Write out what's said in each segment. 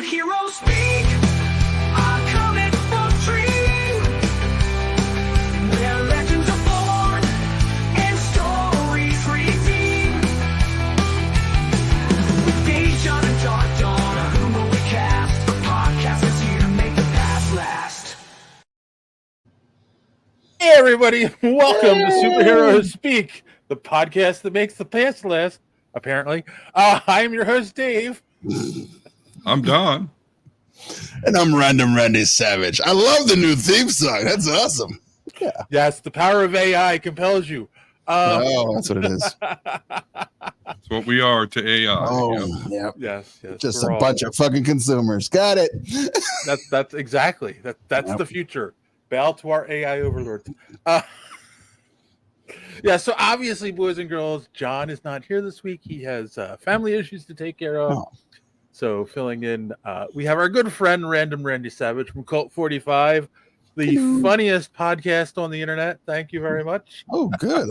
Superheroes speak. A comic book dream, where legends are born and stories redeem. With Dejan and Dark Dawn, who will we cast? A podcast is here to make the past last. Hey everybody, welcome to Superheroes Speak, the podcast that makes the past last, apparently. I am your host, Dave. I'm Don. And I'm Random Randy Savage. I love the new theme song. That's awesome. Yeah. Yes, the power of AI compels you. That's what it is. That's what we are to AI. Oh, yeah. Yes. Just a bunch of fucking consumers. Got it. That's exactly. That's the future. Bow to our AI overlords. Yeah, so obviously, boys and girls, John is not here this week. He has family issues to take care of. Oh. So filling in, we have our good friend, Random Randy Savage from Cult 45, the funniest podcast on the internet. Thank you very much. Oh, good.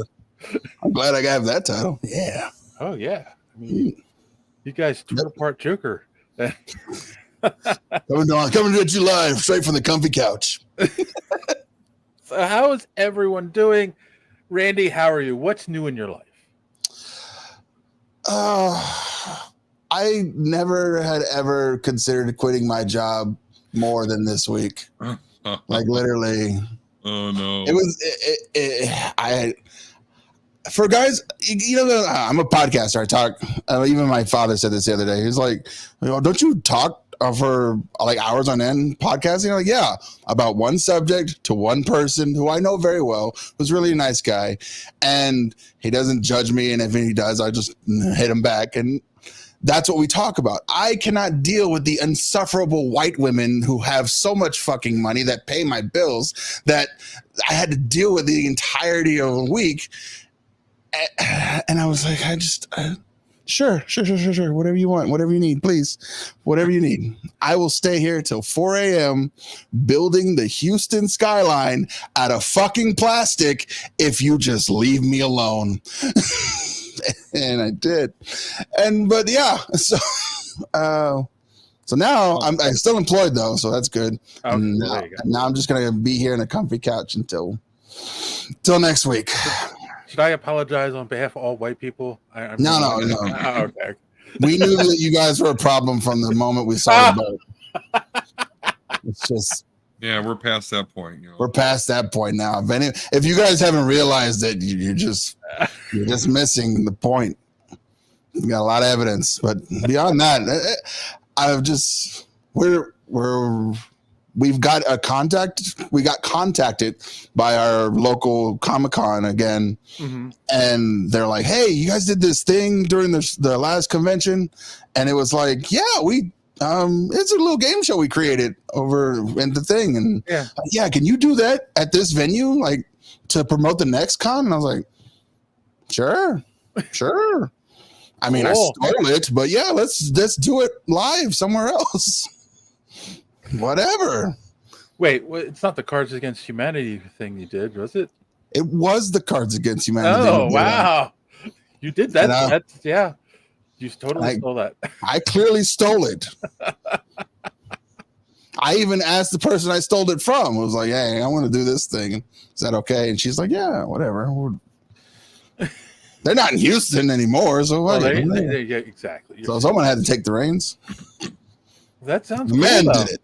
I'm glad I got that title. Yeah. Oh, yeah. I mean, you guys tore apart Joker. Coming to get you live straight from the comfy couch. So how is everyone doing? Randy, how are you? What's new in your life? I never had ever considered quitting my job more than this week. Like literally. Oh no. It was for guys, you know, I'm a podcaster. I talk. Even my father said this the other day. He's like, "Don't you talk for like hours on end podcasting?" I'm like, yeah, about one subject to one person who I know very well, who's really a nice guy, and he doesn't judge me. And if he does, I just hit him back, and that's what we talk about. I cannot deal with the insufferable white women who have so much fucking money that pay my bills that I had to deal with the entirety of a week. And I was like, sure. Whatever you want, whatever you need, please. Whatever you need. I will stay here till 4 a.m. building the Houston skyline out of fucking plastic if you just leave me alone. And I did. But yeah, so now I'm still employed though, so that's good. Okay, now I'm just gonna be here in a comfy couch until next week. Should I apologize on behalf of all white people? No. Oh, okay. We knew that you guys were a problem from the moment we saw the boat. It's just, yeah, we're past that point. We're past that point now. If you guys haven't realized it, you're just missing the point. You got a lot of evidence, but beyond that, we've got a contact. We got contacted by our local Comic-Con again, and they're like, "Hey, you guys did this thing during the last convention," and it was like, "Yeah, we it's a little game show we created over in the thing, and yeah, can you do that at this venue, like to promote the next con?" And I was like, "Sure." I mean, cool. I stole it, but yeah, let's do it live somewhere else. Whatever. Wait, it's not the Cards Against Humanity thing you did, was it? It was the Cards Against Humanity. Oh, wow. You did that. That's, yeah. You totally stole that. I clearly stole it. I even asked the person I stole it from. I was like, "Hey, I want to do this thing. Is that okay?" And she's like, "Yeah, whatever." They're not in Houston anymore, so what? Yeah, exactly. So someone had to take the reins. That sounds cool. Man did it.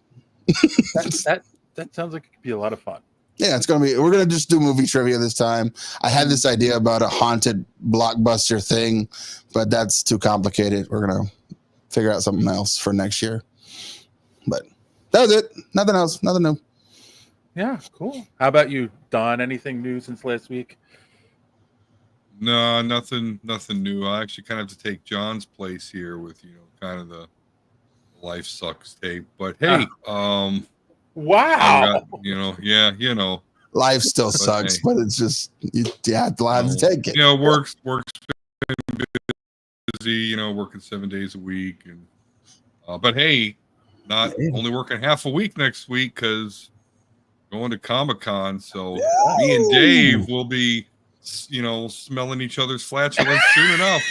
That sounds like it could be a lot of fun. Yeah, we're gonna just do movie trivia this time. I had this idea about a haunted blockbuster thing, but that's too complicated. We're gonna figure out something else for next year. But that was it. Nothing else. Nothing new. Yeah, cool. How about you, Don? Anything new since last week? No, nothing new. I actually kind of have to take John's place here with, kind of the life sucks tape. But hey, wow. Life still sucks, but it's just you have to take it. Work's been busy, working 7 days a week, and but hey, not only working half a week next week because going to Comic-Con. So me and Dave will be smelling each other's flatulence soon enough.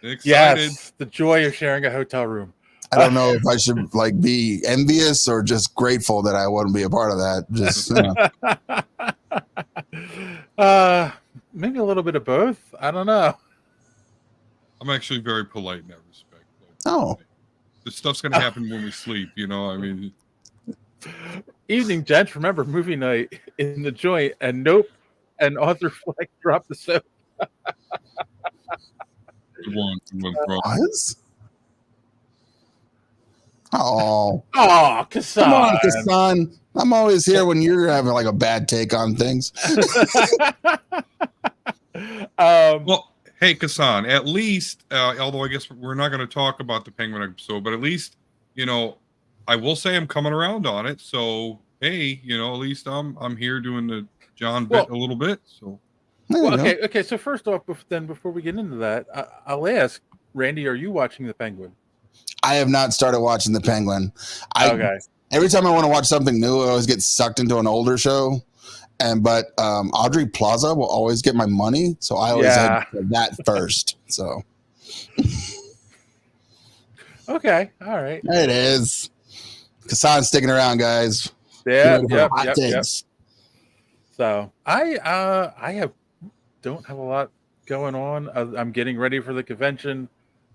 Excited. Yes, the joy of sharing a hotel room. I don't know if I should like be envious or just grateful that I wouldn't be a part of that. Just Maybe a little bit of both. I don't know. I'm actually very polite in that respect. But oh, this stuff's gonna happen when we sleep. I mean, Evening, gents. Remember movie night in the joint, and nope, and Arthur Fleck dropped the soap. good one, bro. what? Oh, Oh, come on, Kassan. Kassan. I'm always here when you're having like a bad take on things. Well, hey, Kassan, at least, although I guess we're not going to talk about the Penguin episode, but at least, I will say I'm coming around on it. So, hey, at least I'm here doing the John bit a little bit. So, okay. So first off, before we get into that, I'll ask Randy: are you watching the Penguin? I have not started watching the Penguin. Okay. Every time I want to watch something new, I always get sucked into an older show. But Audrey Plaza will always get my money, so I always head for that first. So okay, all right. There it is. Kassan's sticking around, guys. Yeah, Yep. So I don't have a lot going on. I'm getting ready for the convention.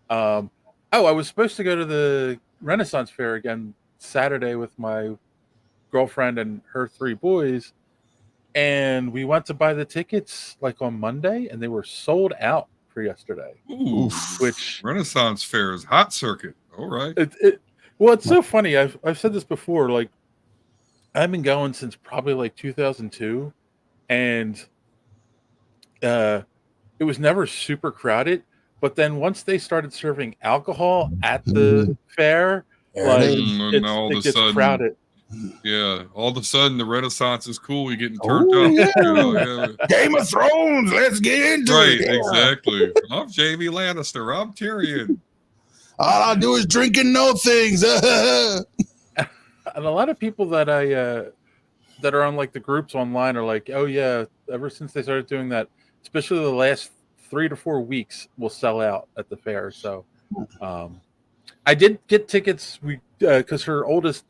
I was supposed to go to the Renaissance Fair again Saturday with my girlfriend and her 3 boys, and we went to buy the tickets like on Monday, and they were sold out for yesterday. Ooh, which Renaissance Fair is hot circuit. All right. Well, it's so funny. I've said this before. Like, I've been going since probably like 2002, and it was never super crowded. But then once they started serving alcohol at the fair, it gets crowded. Yeah, all of a sudden the Renaissance is cool. You're getting turned up. Yeah. Game of Thrones. Let's get into it. Right, exactly. I'm Jamie Lannister. I'm Tyrion. All I do is drink and know things. And a lot of people that that are on like the groups online are like, oh yeah, ever since they started doing that, especially the last 3 to 4 weeks, will sell out at the fair. So I did get tickets. Because her oldest,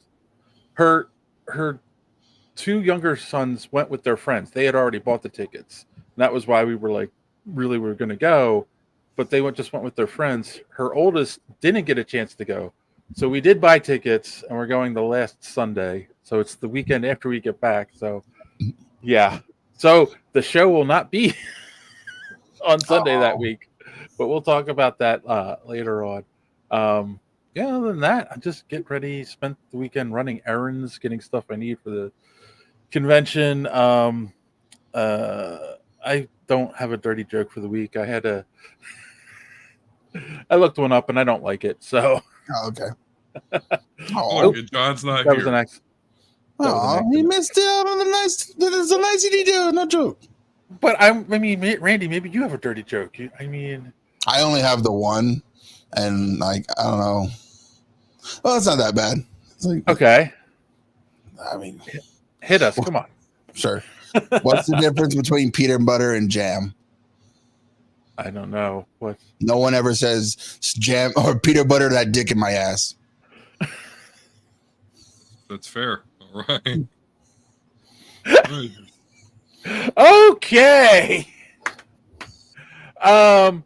her 2 younger sons went with their friends. They had already bought the tickets. And that was why we were like, really, we were going to go. But they just went with their friends. Her oldest didn't get a chance to go. So we did buy tickets, and we're going the last Sunday. So it's the weekend after we get back. So, yeah. So the show will not be on Sunday that week. But we'll talk about that later on. Other than that, I just get ready, spent the weekend running errands, getting stuff I need for the convention. I don't have a dirty joke for the week. I looked one up and I don't like it. So okay. John's not that here. Was an accident. Oh, he missed out on the nice. There's a nicety do, no joke. But I mean, Randy, maybe you have a dirty joke. I only have the one, and like I don't know. Well, it's not that bad. Like, okay. I mean, hit us. Come on. Sure. What's the difference between peanut butter and jam? I don't know. What? No one ever says jam or peanut butter that dick in my ass. That's fair. All right. Okay. All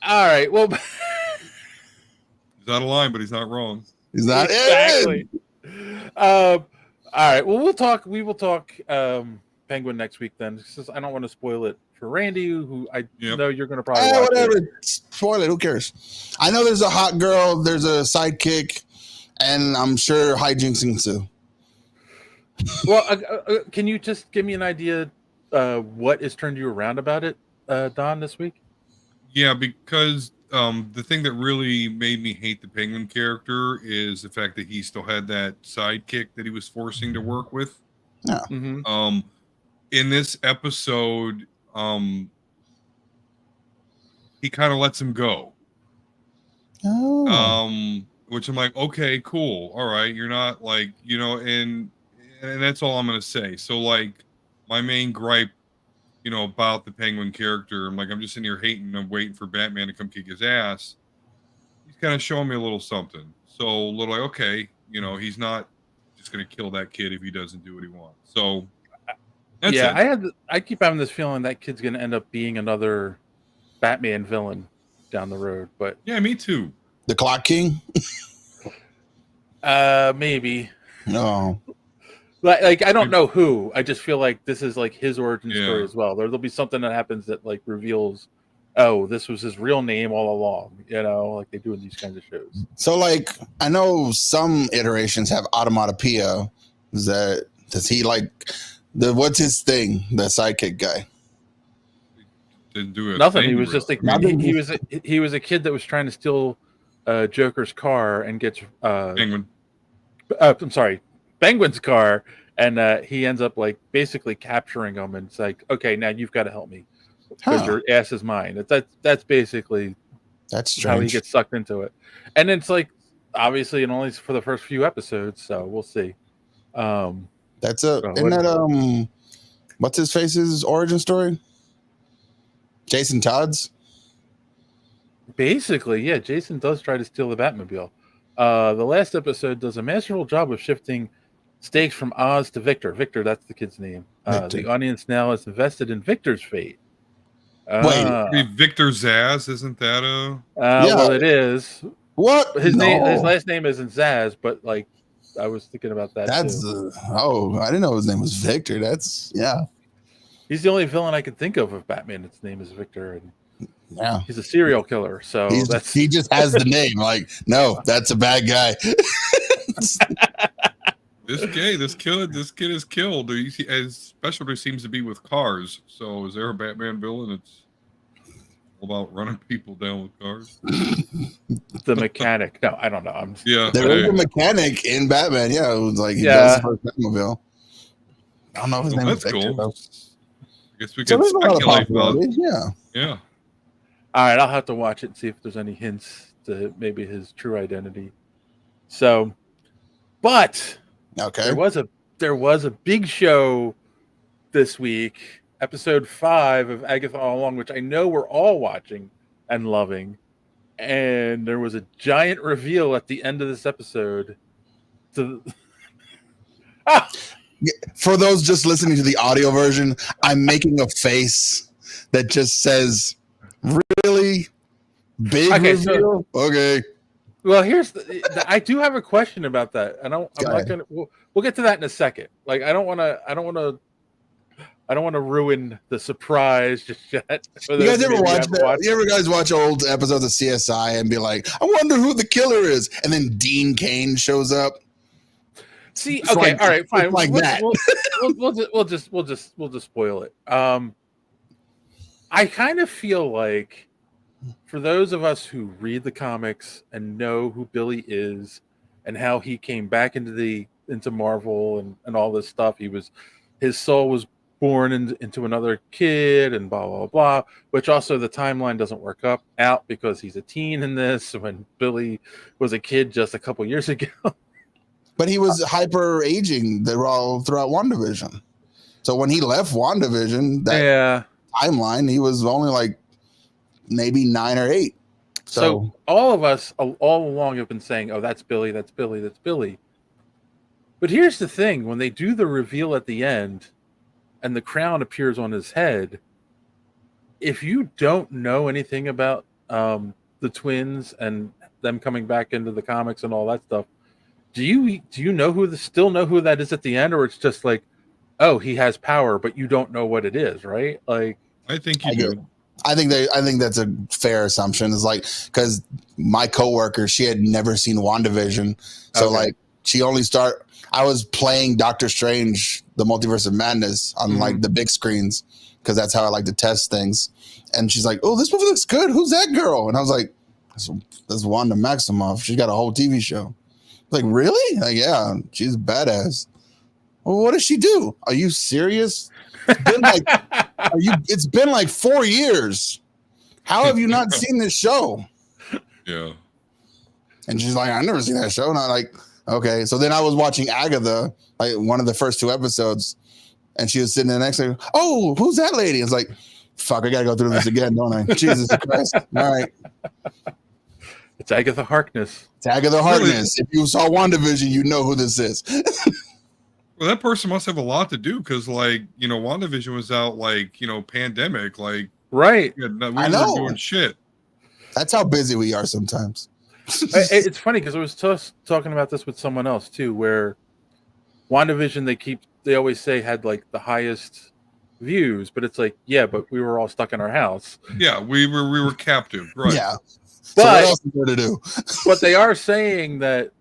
right. Well, he's out of line, but he's not wrong. He's not exactly. All right. Well, we will talk Penguin next week then. Since I don't want to spoil it for Randy, who I know you're going to probably watch. Whatever. Spoil it. Who cares? I know there's a hot girl, there's a sidekick, and I'm sure hijinks ensue. Well, can you just give me an idea what has turned you around about it, Don, this week? Yeah, because the thing that really made me hate the Penguin character is the fact that he still had that sidekick that he was forcing to work with. Yeah. Mm-hmm. In this episode, he kind of lets him go. Oh. Which I'm like, okay, cool, all right, you're not like, and that's all I'm gonna say. So like, my main gripe, about the Penguin character, I'm just in here hating and waiting for Batman to come kick his ass. He's he's kind of showing me a little something. So a little like, okay, you know, he's not just going to kill that kid if he doesn't do what he wants. So that's yeah, it. I keep having this feeling that kid's going to end up being another Batman villain down the road, but Yeah, me too. The Clock King. maybe. No. Like I don't know who. I just feel like this is like his origin story Yeah. as well. There'll be something that happens that like reveals, oh, this was his real name all along. You know, like they do in these kinds of shows. So like I know some iterations have automatopoeia. Does he like what's his thing? The sidekick guy. Didn't do a Nothing. thing, He was just like really. he was a kid that was trying to steal Joker's car and gets Penguin. I'm sorry, Penguin's car, and he ends up like basically capturing him, and it's like, okay, now you've got to help me because Huh. your ass is mine. That's basically That's how he strange. gets sucked into it, and it's like obviously and only for the first few episodes, so we'll see. That's what- isn't that what's his face's origin story? Jason Todd's? Basically, yeah, Jason does try to steal the Batmobile. The last episode does a masterful job of shifting stakes from Oz to Victor. Victor, that's the kid's name. Victor. The audience now is invested in Victor's fate. Wait, Victor Zaz, isn't that Yeah. Well, it is. What? His name, his No. last name isn't Zaz, but like, I was thinking about that That's too. I didn't know his name was Victor. That's He's the only villain I can think of Batman. Its name is Victor, and yeah. he's a serial killer. So He just has the name. Like, no, that's a bad guy. this kid is killed. His specialty seems to be with cars. So is there a Batman villain that's all about running people down with cars? the mechanic. No, I don't know. Yeah. There is a mechanic in Batman. Yeah, it was like he Yeah. does for Batmobile. I don't know if his name is That's Victor. cool. Though. I guess we So can there's a lot of speculate about. possibilities. Yeah. Yeah. All right, I'll have to watch it and see if there's any hints to maybe his true identity. So, but Okay. there was a big show this week, episode 5 of Agatha All Along, which I know we're all watching and loving. And there was a giant reveal at the end of this episode. For those just listening to the audio version, I'm making a face that just says, "Really big Okay, reveal." Okay. Well, here's I do have a question about that. I'm Go not ahead. gonna. We'll get to that in a second. Like, I don't want to ruin the surprise just yet. You guys ever watch that? You ever guys watch old episodes of CSI and be like, "I wonder who the killer is," and then Dean Cain shows up? See, It's okay, like- all right, fine. it's like that. We'll just spoil it. I kind of feel like for those of us who read the comics and know who Billy is and how he came back into Marvel and all this stuff, his soul was born into another kid and blah blah blah. Which also the timeline doesn't work out because he's a teen in this when Billy was a kid just a couple years ago. But he was hyper aging. They were all throughout WandaVision. So when he left WandaVision, that Yeah. timeline, he was only like maybe 9 or 8. So all of us all along have been saying, "Oh, that's Billy, that's Billy, that's Billy." But here's the thing: when they do the reveal at the end, and the crown appears on his head, if you don't know anything about the twins and them coming back into the comics and all that stuff, do you still know who that is at the end, or it's just like, oh, he has power, but you don't know what it is, right? Like, I think you I do. I think that's a fair assumption. It's like, because my coworker, she had never seen WandaVision. So Okay. like I was playing Doctor Strange, the Multiverse of Madness on like the big screens, because that's how I like to test things. And she's like, "Oh, this movie looks good. Who's that girl?" And I was like, "That's Wanda Maximoff. She's got a whole TV show." Like, really? Like, yeah, she's badass. Well, what does she do? Are you serious? It's been like 4 years. How have you not seen this show? Yeah. And she's like, "I've never seen that show." And I'm like, okay. So then I was watching Agatha, like one of the first 2 episodes, and she was sitting there next to me. "Oh, who's that lady?" It's like, fuck, I gotta go through this again, don't I? Jesus Christ. All right. It's Agatha Harkness. It's Agatha Harkness. If you saw WandaVision, you know who this is. Well, that person must have a lot to do because, like, you know, WandaVision was out, like, you know, pandemic, like, Right. we I were know. doing shit. That's how busy we are sometimes. It's funny because I was talking about this with someone else too, where WandaVision they always say had like the highest views, but it's like, yeah, but we were all stuck in our house. Yeah, we were captive, right? Yeah. So what But else is there to do? but they are saying that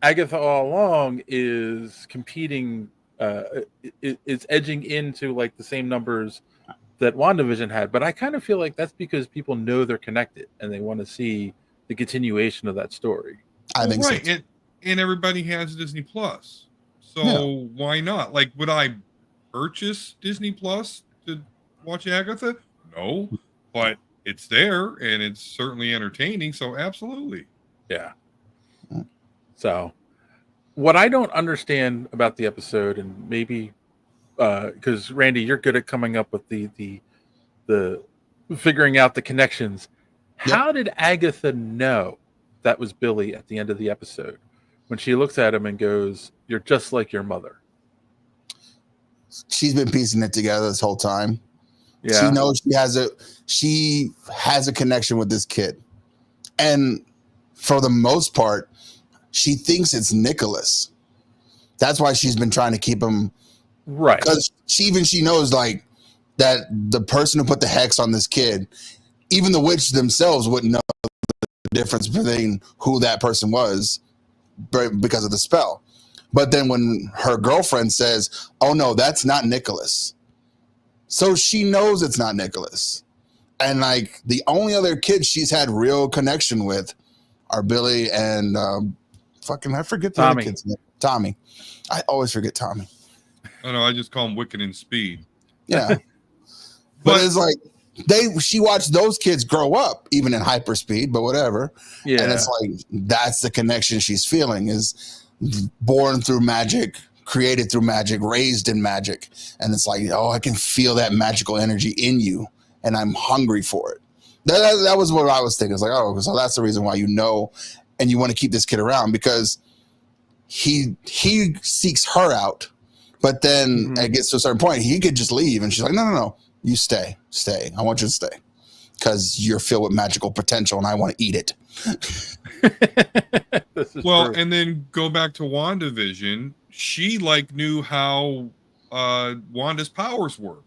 Agatha All Along is competing, it's edging into like the same numbers that WandaVision had. But I kind of feel like that's because people know they're connected and they want to see the continuation of that story. I think right. so. And everybody has Disney Plus, so Yeah. why not? Like, would I purchase Disney Plus to watch Agatha? No, but it's there and it's certainly entertaining. So absolutely. Yeah. So, what I don't understand about the episode, and maybe because Randy, you're good at coming up with the figuring out the connections. Yep. How did Agatha know that was Billy at the end of the episode when she looks at him and goes, "You're just like your mother"? She's been piecing it together this whole time. Yeah. She knows she has a connection with this kid. And for the most part, she thinks it's Nicholas. That's why she's been trying to keep him, Right. because she knows like that the person who put the hex on this kid, even the witch themselves wouldn't know the difference between who that person was because of the spell. But then when her girlfriend says, "Oh no, that's not Nicholas," so she knows it's not Nicholas. And like the only other kids she's had real connection with are Billy and I forget the other kid's name. Tommy. I always forget Tommy. I know. I just call him Wicked and Speed. Yeah. But it's like she watched those kids grow up, even in hyperspeed, but whatever. Yeah. And it's like that's the connection she's feeling, is born through magic, created through magic, raised in magic. And it's like, oh, I can feel that magical energy in you, and I'm hungry for it. That was what I was thinking. It's like, oh, so that's the reason why you know, and you want to keep this kid around, because he seeks her out. But then it gets to a certain point, he could just leave, and she's like, no, you stay. I want you to stay, because you're filled with magical potential, and I want to eat it. Well, and then go back to WandaVision. She like knew how Wanda's powers were.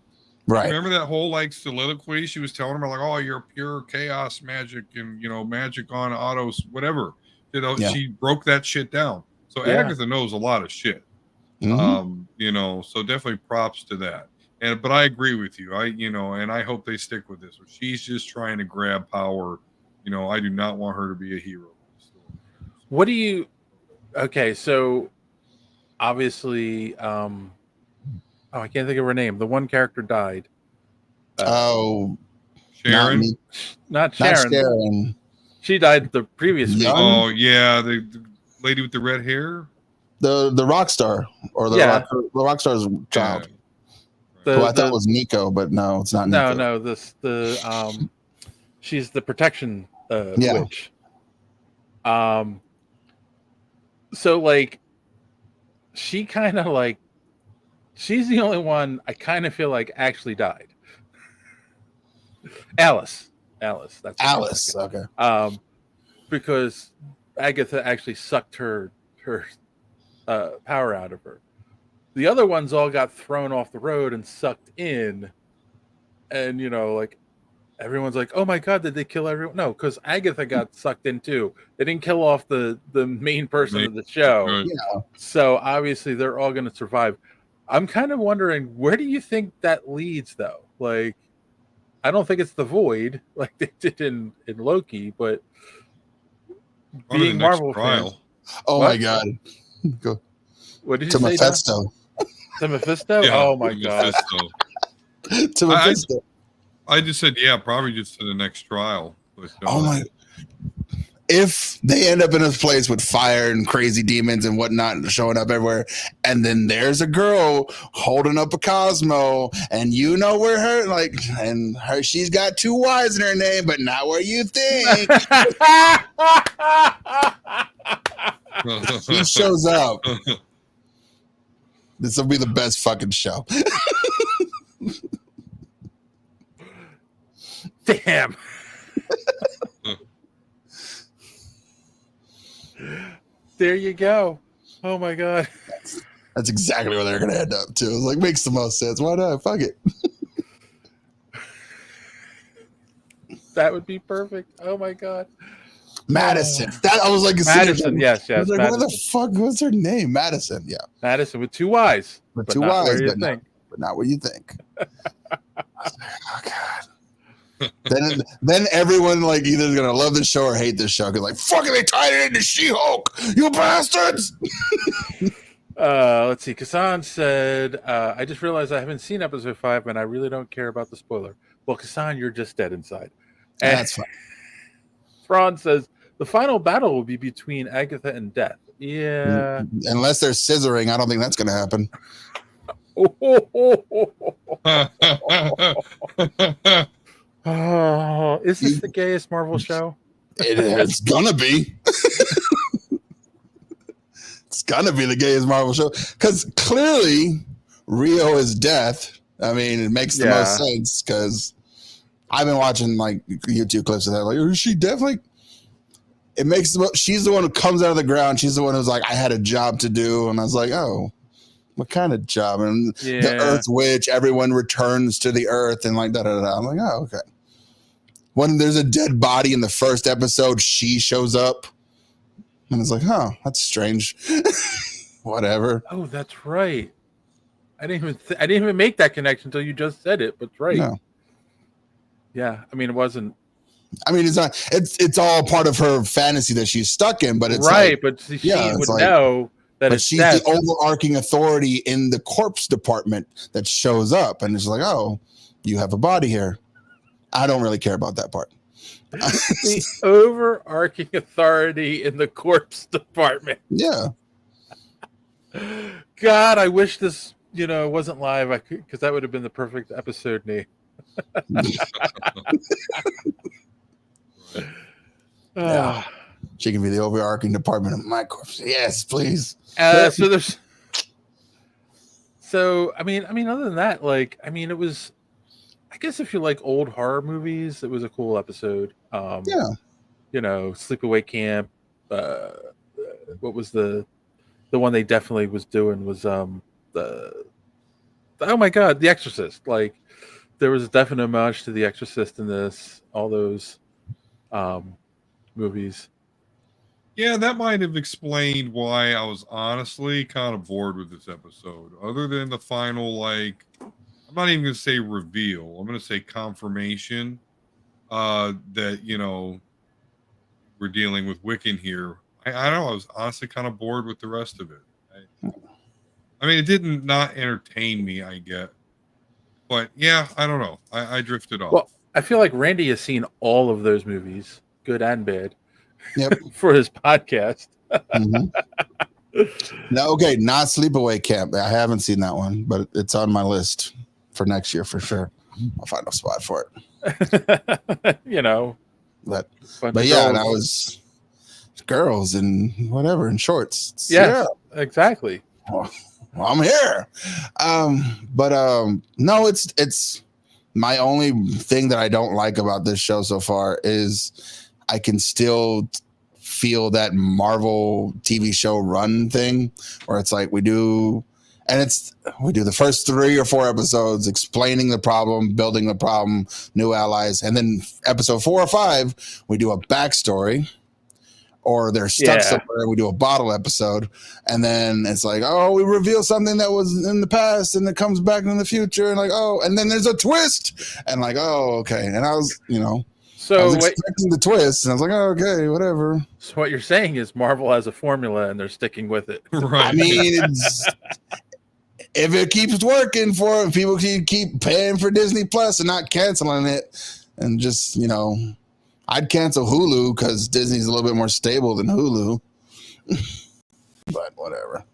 Right. Remember that whole like soliloquy she was telling her, like, "Oh, you're pure chaos magic, and you know, magic on autos, whatever." You know, she broke that shit down. So Agatha knows a lot of shit. Mm-hmm. You know, so definitely props to that. But I agree with you. And I hope they stick with this. She's just trying to grab power. You know, I do not want her to be a hero. What do you? Okay, so obviously, I can't think of her name. The one character died. Sharon. Not Sharon. She died the previous week. Oh yeah, the lady with the red hair. The rock star, or the rock star's child. Who I thought was Nico, but no, it's not Nico. No. She's the protection witch. So like, she kind of like, she's the only one I kind of feel like actually died. Alice. That's Alice. Okay. Because Agatha actually sucked her power out of her. The other ones all got thrown off the road and sucked in, and you know, like everyone's like, "Oh my god, did they kill everyone?" No, because Agatha got sucked in too. They didn't kill off the main person of the show. Yeah. So obviously they're all going to survive. I'm kind of wondering, where do you think that leads, though? Like, I don't think it's the Void like they did in Loki, but being Marvel fans. Oh my god. Go. What did you to say? Mephisto. To Mephisto? Yeah, oh my god. To Mephisto. I just said, yeah, probably just to the next trial. But, oh my! if they end up in a place with fire and crazy demons and whatnot showing up everywhere, and then there's a girl holding up a Cosmo, and you know where her she's got 2 Y's in her name, but not where you think. He shows up. This will be the best fucking show. Damn. There you go. Oh my god. That's exactly where they're gonna end up too. It's like, makes the most sense. Why not? Fuck it. That would be perfect. Oh my god. Madison. That I was like, Madison. Yes. I was like, Madison. what the fuck? What's her name? Madison. Yeah. Madison with 2 Y's. With but 2 not where Y's, you but think. not what you think. Oh god. Then everyone like either is gonna love the show or hate the show because like fucking they tied it into She-Hulk, you bastards. Let's see. Kassan said, I just realized I haven't seen episode 5 and I really don't care about the spoiler. Well, Kassan, you're just dead inside. And That's fine. Thrawn says the final battle will be between Agatha and Death. Yeah. Unless they're scissoring, I don't think that's gonna happen. Oh, is this the gayest Marvel show? It's gonna be. It's gonna be the gayest Marvel show because clearly Rio is Death. I mean, it makes the most sense because I've been watching like YouTube clips of that. Like, is she Death? Like, it makes she's the one who comes out of the ground. She's the one who's like, I had a job to do, and I was like, oh, what kind of job? And the Earth Witch, everyone returns to the Earth, and like da da da. I'm like, oh, okay. When there's a dead body in the first episode, she shows up, and it's like, huh, that's strange. Whatever. Oh, that's right. I didn't even make that connection until you just said it. But right. No. Yeah, I mean, it wasn't. I mean, it's not. It's all part of her fantasy that she's stuck in, but it's right. Like, but she would know that but it's she's Death. the overarching authority in the corpse department that shows up, and it's like, oh, you have a body here. I don't really care about that part. The overarching authority in the corpse department. Yeah. God, I wish this, wasn't live. Because that would have been the perfect episode name. Yeah. She can be the overarching department of my corpse. Yes, please. So I mean, other than that, it was. I guess if you like old horror movies, it was a cool episode. Sleepaway Camp. What was the one they definitely was doing was oh my god, The Exorcist. Like there was a definite homage to The Exorcist in this. All those movies. Yeah, that might have explained why I was honestly kind of bored with this episode. Other than the final, I'm not even going to say reveal. I'm going to say confirmation that, we're dealing with Wiccan here. I don't know. I was honestly kind of bored with the rest of it. I mean, it didn't not entertain me, I get. But, yeah, I don't know. I drifted off. Well, I feel like Randy has seen all of those movies, good and bad, Yep. for his podcast. Mm-hmm. No, okay, not Sleepaway Camp. I haven't seen that one, but it's on my list for next year for sure. I'll find a spot for it. But yeah, and I was girls and whatever in shorts. Yes, exactly. Well, I'm here. No, it's my only thing that I don't like about this show so far is I can still feel that Marvel TV show run thing where it's like we do the first 3 or 4 episodes explaining the problem, building the problem, new allies, and then episode 4 or 5 we do a backstory, or they're stuck somewhere. We do a bottle episode, and then it's like, oh, we reveal something that was in the past, and it comes back in the future, and and then there's a twist, and oh, okay. And I was, so I was expecting the twist, and I was like, oh, okay, whatever. So what you're saying is Marvel has a formula, and they're sticking with it. Right. I mean, if it keeps working for it, people can keep paying for Disney Plus and not canceling it, and just I'd cancel Hulu because Disney's a little bit more stable than Hulu. But whatever. A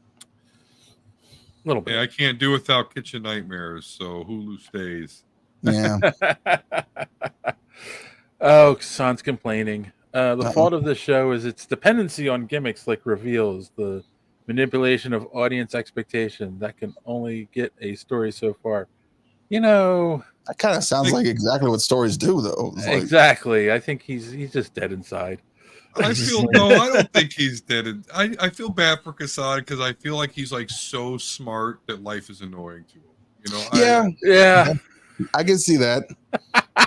little bit. Yeah, I can't do without Kitchen Nightmares, so Hulu stays. Yeah. Oh, Kassan's complaining. The fault of this show is its dependency on gimmicks like reveals, the manipulation of audience expectation that can only get a story so far. You know, That kind of sounds like exactly what stories do, though. It's like, exactly. I think he's just dead inside. I don't think he's dead. I feel bad for Kassan because I feel like he's like so smart that life is annoying to him. You know? Yeah. I can see that.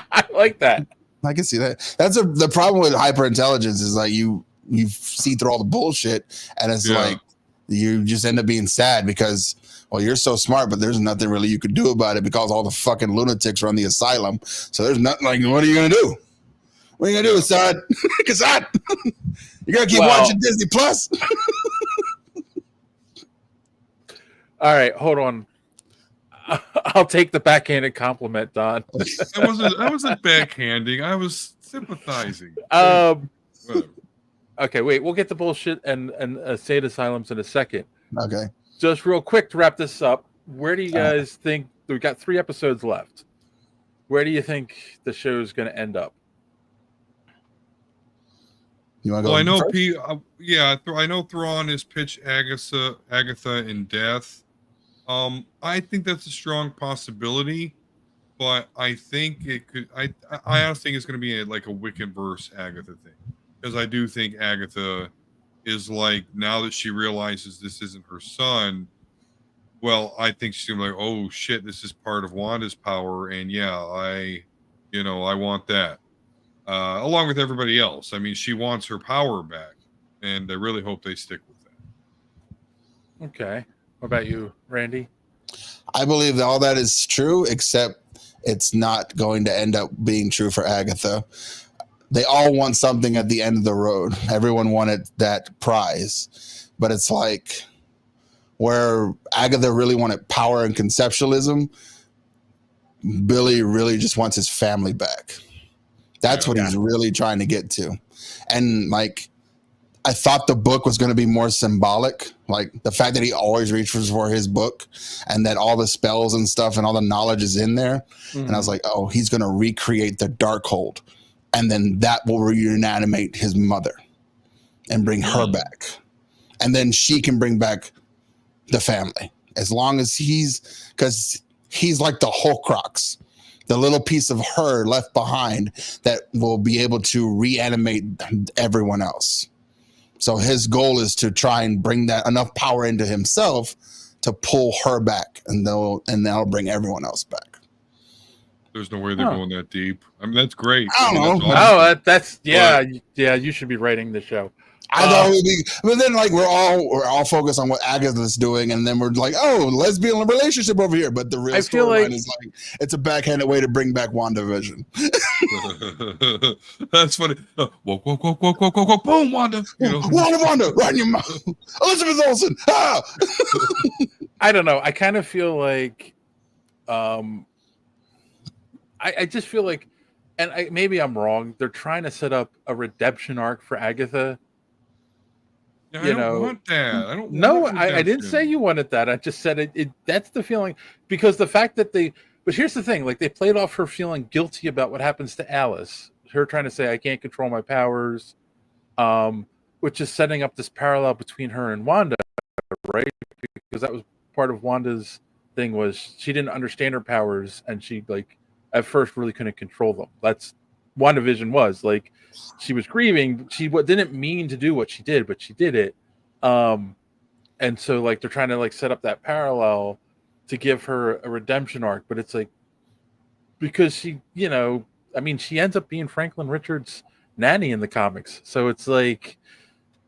I like that. I can see that. That's the problem with hyper intelligence is like you see through all the bullshit, and it's like you just end up being sad because, well, you're so smart, but there's nothing really you could do about it because all the fucking lunatics are on the asylum. So there's nothing like, what are you gonna do? What are you gonna do, Kassan? Kassan, you gotta keep watching Disney Plus. All right, hold on. I'll take the backhanded compliment, Don. I wasn't backhanding. I was sympathizing. Okay, wait. We'll get the bullshit and state asylums in a second. Okay. Just real quick to wrap this up. Where do you guys think we've got 3 episodes left? Where do you think the show's going to end up? You want to go? Well, I know first? I know Thrawn is pitch Agatha in death. I think that's a strong possibility, but I think it could. I honestly think it's going to be like a Wiccan verse Agatha thing, because I do think Agatha is like, now that she realizes this isn't her son. Well, I think she's gonna be like, oh shit, this is part of Wanda's power, and I want that, along with everybody else. I mean, she wants her power back, and I really hope they stick with that. Okay. What about you, Randy? I believe that all that is true, except it's not going to end up being true for Agatha. They all want something at the end of the road. Everyone wanted that prize, but it's like where Agatha really wanted power and conceptualism, Billy really just wants his family back. That's what he's really trying to get to. And like, I thought the book was going to be more symbolic, like the fact that he always reaches for his book and that all the spells and stuff and all the knowledge is in there. Mm-hmm. And I was like, oh, he's going to recreate the Darkhold, and then that will reanimate his mother and bring her back. And then she can bring back the family, as long as because he's like the Horcrux, the little piece of her left behind that will be able to reanimate everyone else. So his goal is to try and bring that enough power into himself to pull her back, and that'll bring everyone else back. There's no way they're going that deep. I mean, that's great. I don't know. Awesome. That's you should be writing the show. I thought it would be, but then like we're all focused on what Agatha's doing, and then we're like, oh, lesbian relationship over here. But the real storyline is like it's a backhanded way to bring back WandaVision. That's funny. Whoa, boom, Wanda. Wanda, right in your mouth. Elizabeth Olsen. Ah! I don't know. I kind of feel like, I just feel like, and maybe I'm wrong. They're trying to set up a redemption arc for Agatha. Yeah, I don't want that. I don't. No, I didn't say you wanted that. I just said it. That's the feeling, because the fact that but here's the thing: like they played off her feeling guilty about what happens to Alice. Her trying to say, "I can't control my powers," which is setting up this parallel between her and Wanda, right? Because that was part of Wanda's thing, was she didn't understand her powers, and she like at first really couldn't control them. That's WandaVision was like. She was grieving. She didn't mean to do what she did, but she did it. And so like they're trying to like set up that parallel to give her a redemption arc, but it's like, because she, she ends up being Franklin Richards' nanny in the comics. So it's like,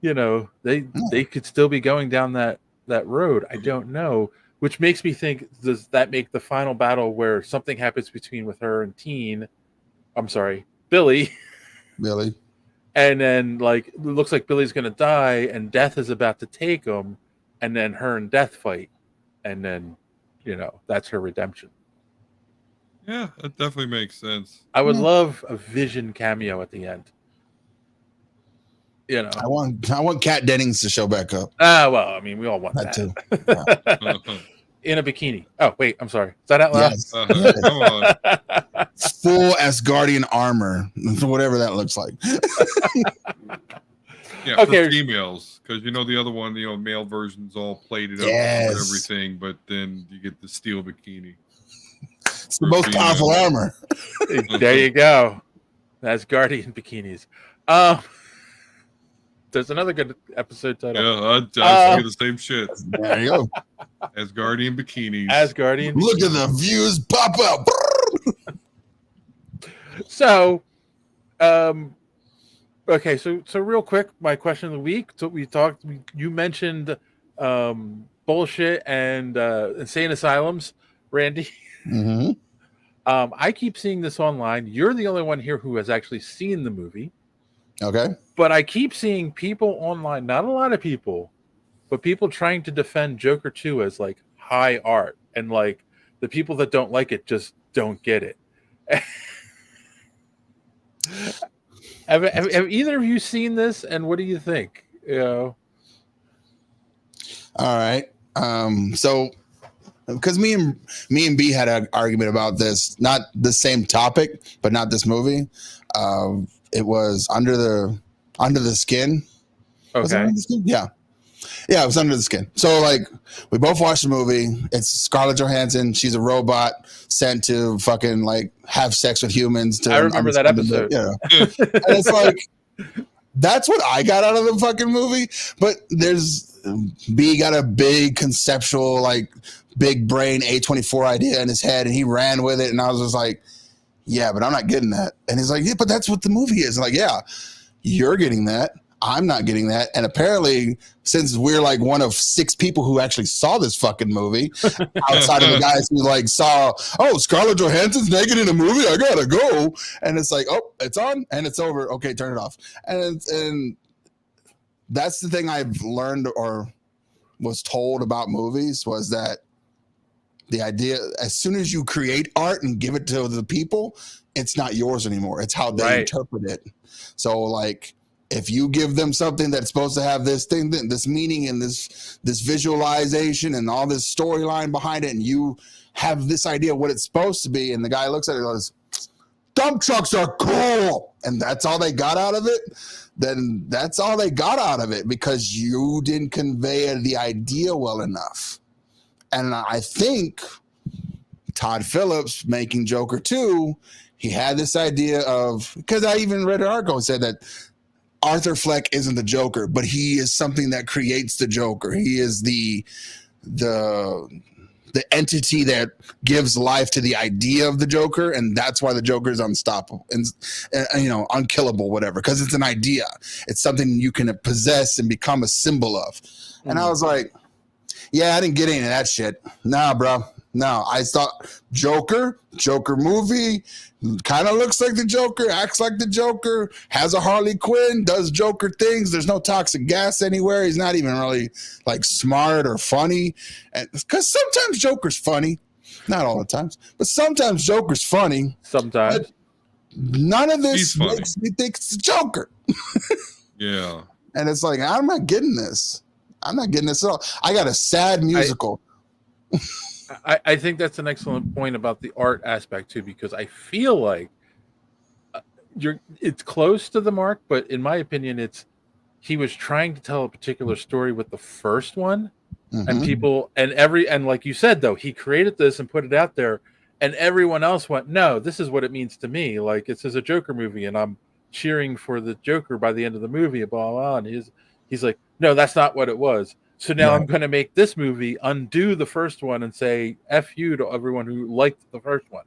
they could still be going down that road. I don't know, which makes me think, does that make the final battle where something happens with her and Billy? Billy. And then like it looks like Billy's gonna die and Death is about to take him, and then her and Death fight, and then that's her redemption. Yeah, that definitely makes sense. I would Yeah. love a Vision cameo at the end. You know. I want Kat Dennings to show back up. Well, I mean, we all want That too. that. In a bikini. Oh, wait, I'm sorry. Is that out loud? Yes. Come on. Full Asgardian armor, whatever that looks like. Yeah, Okay. for females, because the other one, male version's all plated up Yes. and everything, but then you get the steel bikini. It's the most powerful armor. There you go. That's Guardian bikinis. There's another good episode title. Yeah, I was thinking the same shit. There you go. Asgardian bikinis. Asgardian. Look at the views pop up. So, okay, so real quick, my question of the week. So you mentioned bullshit and insane asylums, Randy. Mm-hmm. I keep seeing this online. You're the only one here who has actually seen the movie. Okay. But I keep seeing people online, not a lot of people, but people trying to defend Joker 2 as like high art, and like the people that don't like it just don't get it. have either of you seen this, and what do you think? All right. So because me and B had an argument about this, not the same topic, but not this movie. It was Under the Skin. Was it Okay. Under the Skin? Yeah, it was Under the Skin. So like, we both watched the movie. It's Scarlett Johansson. She's a robot sent to fucking like have sex with humans. To I remember that episode. Yeah, and it's like that's what I got out of the fucking movie. But B got a big conceptual, like big brain A24 idea in his head, and he ran with it. And I was just like, yeah, but I'm not getting that. And he's like, yeah, but that's what the movie is. I'm like, yeah, you're getting that. I'm not getting that. And apparently, since we're like one of 6 people who actually saw this fucking movie, outside of the guys who like saw, oh, Scarlett Johansson's naked in a movie, I gotta go. And it's like, oh, it's on and it's over. Okay, turn it off. And that's the thing I've learned or was told about movies, was that the idea, as soon as you create art and give it to the people, it's not yours anymore. It's how they interpret it. So like, if you give them something that's supposed to have this thing, this meaning and this visualization and all this storyline behind it, and you have this idea of what it's supposed to be, and the guy looks at it and goes, dump trucks are cool, and that's all they got out of it, then that's all they got out of it, because you didn't convey the idea well enough. And I think Todd Phillips making Joker 2, he had this idea of, because I even read an article that said that Arthur Fleck isn't the Joker, but he is something that creates the Joker. He is the entity that gives life to the idea of the Joker, and that's why the Joker is unstoppable and unkillable, whatever, because it's an idea. It's something you can possess and become a symbol of. And I was like, yeah, I didn't get any of that shit. Nah, bro. No, I thought Joker movie, kind of looks like the Joker, acts like the Joker, has a Harley Quinn, does Joker things. There's no toxic gas anywhere. He's not even really like smart or funny. And because sometimes Joker's funny, not all the times, but sometimes Joker's funny. Sometimes. None of this makes me think it's the Joker. Yeah. And it's like, I'm not getting this. I'm not getting this at all. I got a sad musical. I think that's an excellent point about the art aspect too, because I feel like it's close to the mark, but in my opinion, he was trying to tell a particular story with the first one, and people and like you said though, he created this and put it out there, and everyone else went, no, this is what it means to me. Like, this is a Joker movie, and I'm cheering for the Joker by the end of the movie, blah blah. And he's like, no, that's not what it was. So now I'm going to make this movie undo the first one and say F you to everyone who liked the first one.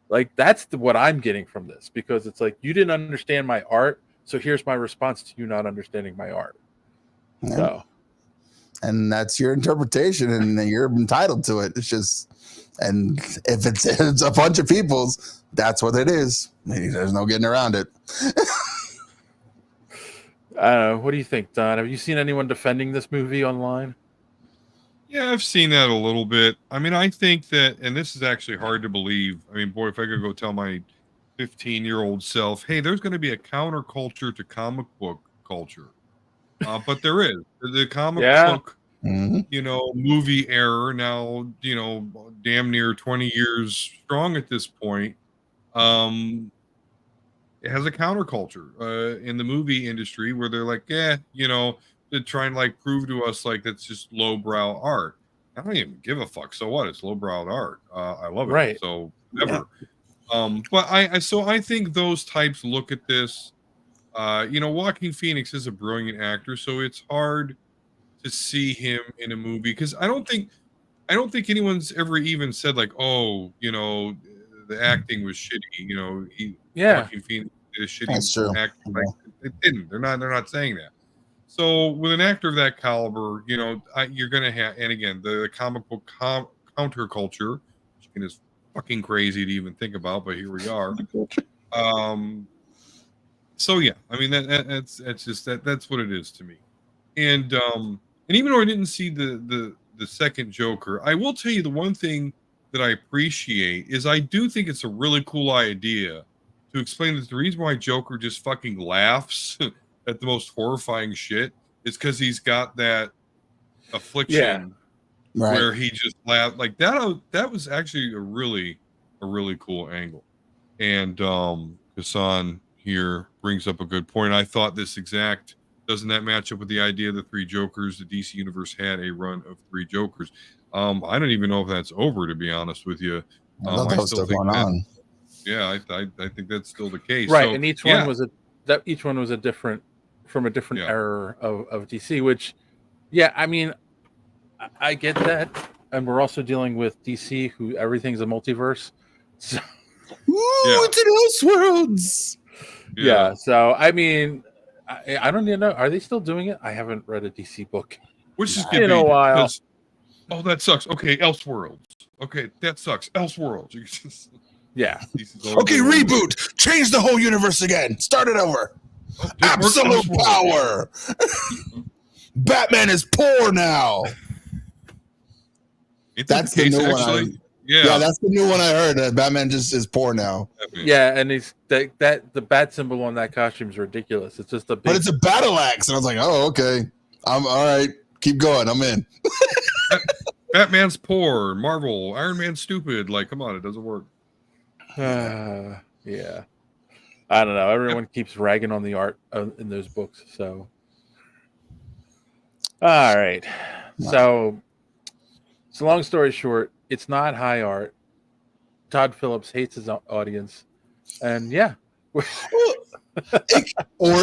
Like, that's what I'm getting from this, because it's like, you didn't understand my art, so here's my response to you not understanding my art. Yeah. So, and that's your interpretation, and you're entitled to it. It's just, and if it's a bunch of people's, that's what it is. There's no getting around it. I don't know. What do you think, Don? Have you seen anyone defending this movie online? Yeah, I've seen that a little bit. I mean, I think that, and this is actually hard to believe. I mean, boy, if I could go tell my 15-year-old self, hey, there's going to be a counterculture to comic book culture. But there is. The comic Yeah. book, Mhm. movie era now, damn near 20 years strong at this point. It has a counterculture in the movie industry where they're like, to try and like prove to us like that's just lowbrow art. I don't even give a fuck. So what? It's lowbrow art. I love it. Right. So whatever. But I think those types look at this. Joaquin Phoenix is a brilliant actor, so it's hard to see him in a movie because I don't think anyone's ever even said like, oh, the acting was shitty. Yeah. Joaquin Phoenix did a That's shitty true. acting. Like it didn't. They're not saying that. So with an actor of that caliber, you're gonna have, and again, the comic book counterculture, which again is fucking crazy to even think about, but here we are. Um, so yeah, I mean that's just that's what it is to me. And even though I didn't see the second Joker, I will tell you the one thing that I appreciate is I do think it's a really cool idea to explain that the reason why Joker just fucking laughs at the most horrifying shit is because he's got that affliction Right. where he just laughed like that. That was actually a really cool angle. And Hassan here brings up a good point. I thought this exact doesn't that match up with the idea of the three Jokers? The DC universe had a run of three Jokers. I don't even know if that's over, to be honest with you. I thought that was still going on. Yeah, I think that's still the case. Right. So, And each yeah, one was a different from a different Yeah. era of DC, which yeah, I mean I get that. And we're also dealing with DC who everything's a multiverse. So Ooh, it's in Elseworlds. yeah. So I mean I don't even know. Are they still doing it? I haven't read a DC book which is in good a while. because oh, that sucks. Okay, Elseworlds. Okay, that sucks. Elseworlds. You just Yeah. Okay, reboot. Change the whole universe again. Start it over. Oh, didn't work. Absolute Elseworlds. power. Batman is poor now. Ain't that That's the case, new one. actually? Yeah, that's the new one I heard. That Batman just is poor now. Yeah, and he's that the bat symbol on that costume is ridiculous. It's just a big But it's a battle axe, and I was like, oh, okay. I'm all right. Keep going. I'm in. Batman's poor. Marvel. Iron Man's stupid. Like, come on, it doesn't work. yeah. I don't know. Everyone keeps ragging on the art in those books. So, all right. So long story short, it's not high art. Todd Phillips hates his audience, and yeah, Or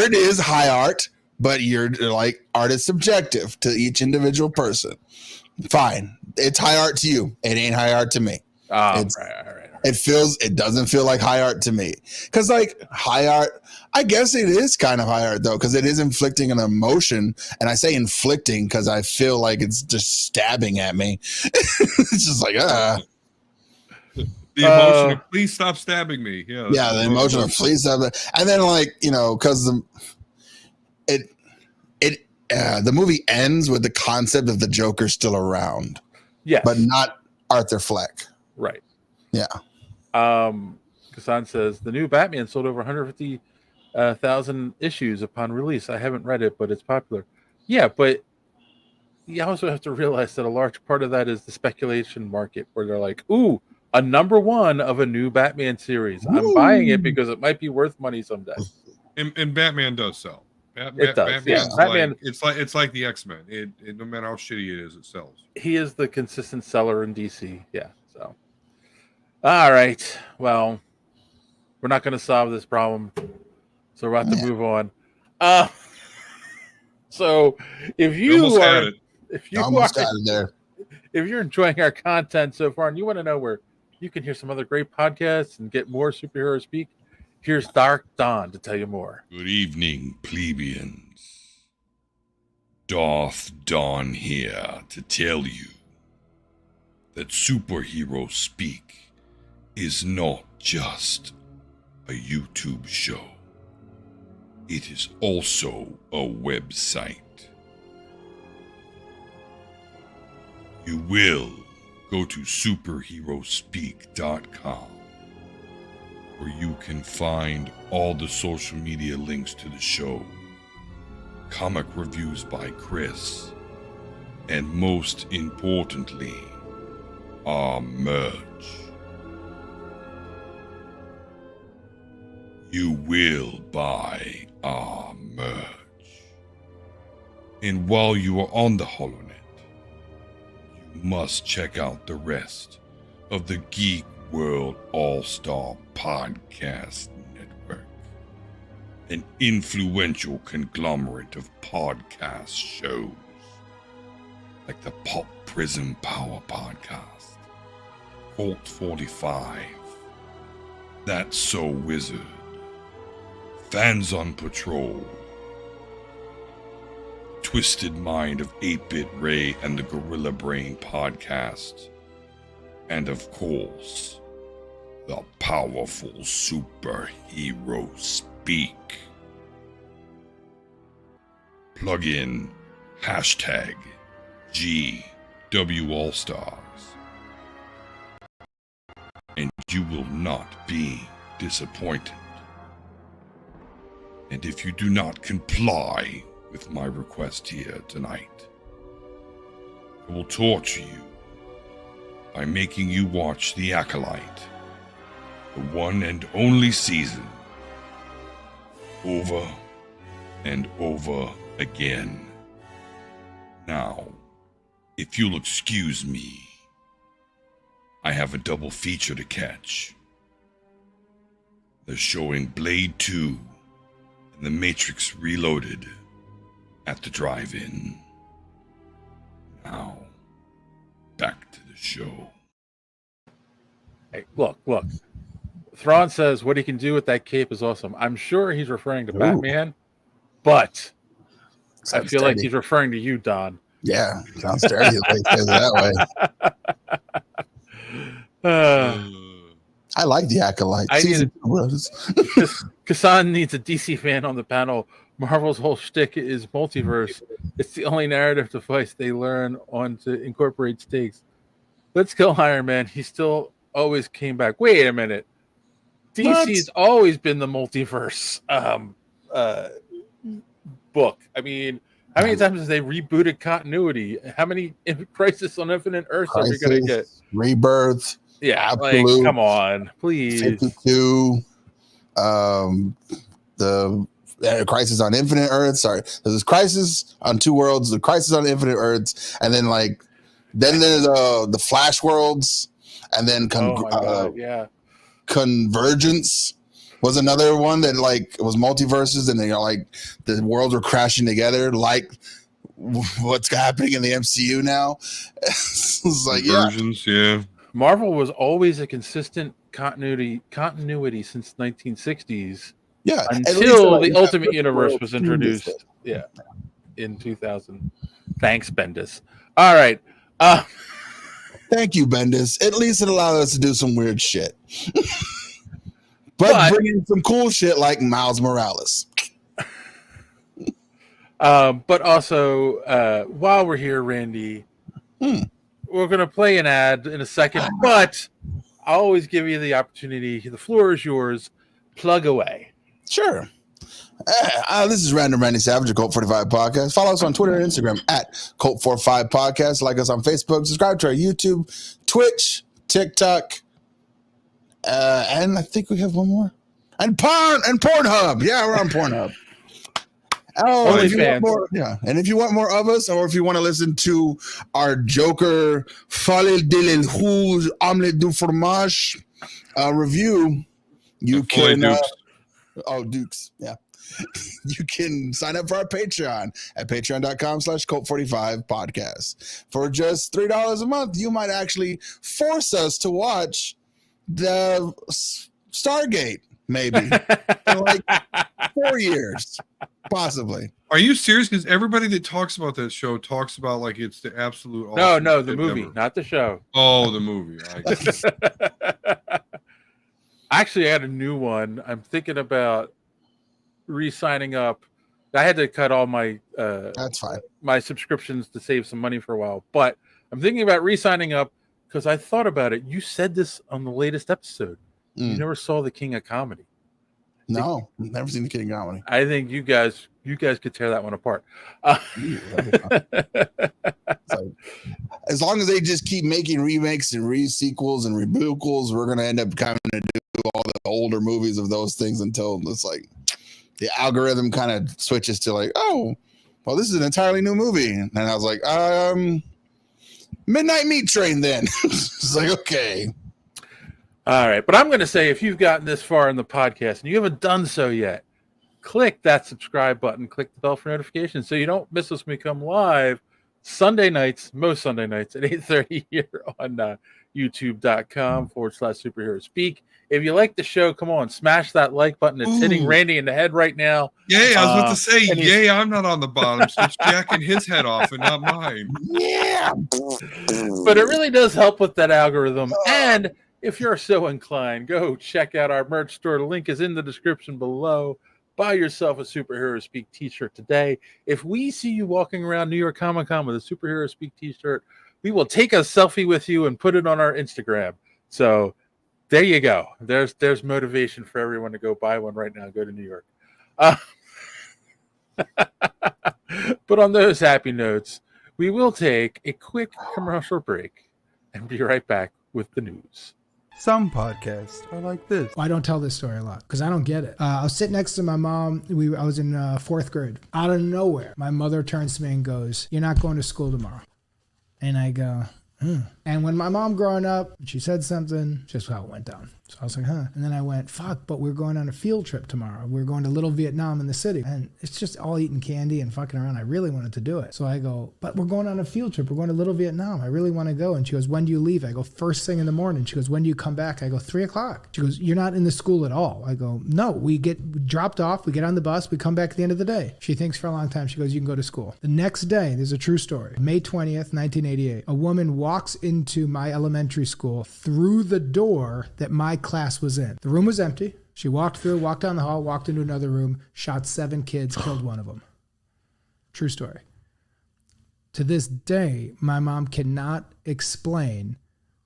it is high art, but you're like, art is subjective to each individual person. Fine. It's high art to you. It ain't high art to me. right. It doesn't feel like high art to me. Because like high art, I guess it is kind of high art though, because it is inflicting an emotion. And I say inflicting because I feel like it's just stabbing at me. It's just like, The emotion of please stop stabbing me. Yeah, the emotion of please stop. And then like, because the movie ends with the concept of the Joker still around. Yes. But not Arthur Fleck. Right. Yeah. Kassan says the new Batman sold over 150,000 issues upon release. I haven't read it, but it's popular. Yeah, but you also have to realize that a large part of that is the speculation market, where they're like, "Ooh, a number one of a new Batman series. I'm buying it because it might be worth money someday." And Batman does sell. It does. Batman's Batman. It's like the X-Men. It no matter how shitty it is, it sells. He is the consistent seller in DC. Yeah. So, all right. Well, we're not going to solve this problem, so we're about to move on. So, if you are, if you're enjoying our content so far, and you want to know where you can hear some other great podcasts and get more superhero speak, here's Dark Dawn to tell you more. Good evening, plebeians. Darth Dawn here to tell you that Superhero Speak is not just a YouTube show. It is also a website. you will go to superheroespeak.com, where you can find all the social media links to the show, comic reviews by Chris, and most importantly, our merch. You will buy our merch. And while you are on the HoloNet, you must check out the rest of the Geek World All-Star Podcast Network, an influential conglomerate of podcast shows like the Pop Prism Power Podcast, Cult 45, That's So Wizard, Fans on Patrol, Twisted Mind of 8-Bit Ray and the Gorilla Brain podcast, and of course, the powerful Superhero Speak. Plug in hashtag GW All-Stars, and you will not be disappointed. And if you do not comply with my request here tonight, I will torture you by making you watch The Acolyte, the one and only season, over and over again. Now, if you'll excuse me, I have a double feature to catch. They're showing Blade 2 and The Matrix Reloaded at the drive-in. Now, back to the show. Hey, look. Thrawn says what he can do with that cape is awesome. I'm sure he's referring to Batman, but I feel like he's referring to you, Don. Yeah, sounds dirty the way he says it that way. I like the Acolyte. Kassan needs a DC fan on the panel. Marvel's whole shtick is multiverse. It's the only narrative device they learn on to incorporate stakes. Let's go Iron Man. He still always came back. Wait a minute. DC's always been the multiverse book. I mean, how many times have they rebooted continuity? How many Crisis on Infinite Earths are we going to get? Rebirth. Yeah, Absolute, like, come on, please. 52. The Crisis on Infinite Earths. Sorry, there's Crisis on Two Worlds, the Crisis on Infinite Earths, and then there's the Flash worlds, and then Convergence was another one that was multiverses, and the worlds were crashing together, like what's happening in the MCU now. It's like Convergence, yeah. Marvel was always a consistent continuity since 1960s. Yeah, until the Ultimate Universe was introduced. Yeah, in 2000. Thanks, Bendis. All right. Thank you, Bendis. At least it allowed us to do some weird shit, but bring in some cool shit like Miles Morales. But also, while we're here, Randy, we're going to play an ad in a second, but I'll always give you the opportunity. The floor is yours. Plug away. Sure. This is Random Randy Savage of Cult 45 Podcast. Follow us on Twitter and Instagram at Cult 45 Podcast. Like us on Facebook. Subscribe to our YouTube, Twitch, TikTok, and I think we have one more. And Pornhub. Yeah, we're on Pornhub. Oh, if you want more, and if you want more of us, or if you want to listen to our Joker Folie de la Rouge Omelette du Fromage review, you can. Dukes, yeah. You can sign up for our Patreon at patreon.com/Cult45Podcast. For just $3 a month, you might actually force us to watch the Stargate, maybe, in 4 years. Possibly. Are you serious? Because everybody that talks about that show talks about like it's the absolute. No, the movie, not the show. Oh, the movie. Actually, I had a new one. I'm thinking about re-signing up. I had to cut all my that's fine. My subscriptions to save some money for a while, but I'm thinking about re-signing up because I thought about it. You said this on the latest episode. You never saw The King of Comedy. No, never seen The King of Comedy. I think you guys could tear that one apart. Like, as long as they just keep making remakes and re-sequels and rebooks, we're gonna end up kind of do all the older movies of those things until it's like the algorithm kind of switches to like, oh, well, this is an entirely new movie. And I was like, Midnight Meat Train then. It's like, okay. All right, but I'm going to say if you've gotten this far in the podcast and you haven't done so yet, click that subscribe button, click the bell for notifications so you don't miss us when we come live Sunday nights, most Sunday nights at 8:30 here on youtube.com/superhero speak. If you like the show, come on, smash that like button. It's hitting Randy in the head right now. Yay, I was about to say, yay, I'm not on the bottom. So it's jacking his head off and not mine. Yeah. But it really does help with that algorithm. And if you're so inclined, go check out our merch store. The link is in the description below. Buy yourself a Superhero Speak t-shirt today. If we see you walking around New York Comic Con with a Superhero Speak t-shirt, we will take a selfie with you and put it on our Instagram. So there you go. There's motivation for everyone to go buy one right now. Go to New York. But on those happy notes, we will take a quick commercial break and be right back with the news. Some podcasts are like this. Well, I don't tell this story a lot because I don't get it. I was sitting next to my mom. I was in 4th grade. Out of nowhere, my mother turns to me and goes, "You're not going to school tomorrow." And I go, And when my mom growing up, she said something, just how it went down. So I was like, huh. And then I went, fuck, but we're going on a field trip tomorrow. We're going to Little Vietnam in the city. And it's just all eating candy and fucking around. I really wanted to do it. So I go, but we're going on a field trip. We're going to Little Vietnam. I really want to go. And she goes, when do you leave? I go, first thing in the morning. She goes, when do you come back? I go, 3 o'clock. She goes, you're not in the school at all. I go, no, we get dropped off. We get on the bus. We come back at the end of the day. She thinks for a long time. She goes, you can go to school. The next day, there's a true story. May 20th, 1988. A woman walks into my elementary school through the door that my class was in. The room was empty. She walked through, walked down the hall, walked into another room, shot 7 kids, killed one of them. True story. To this day, my mom cannot explain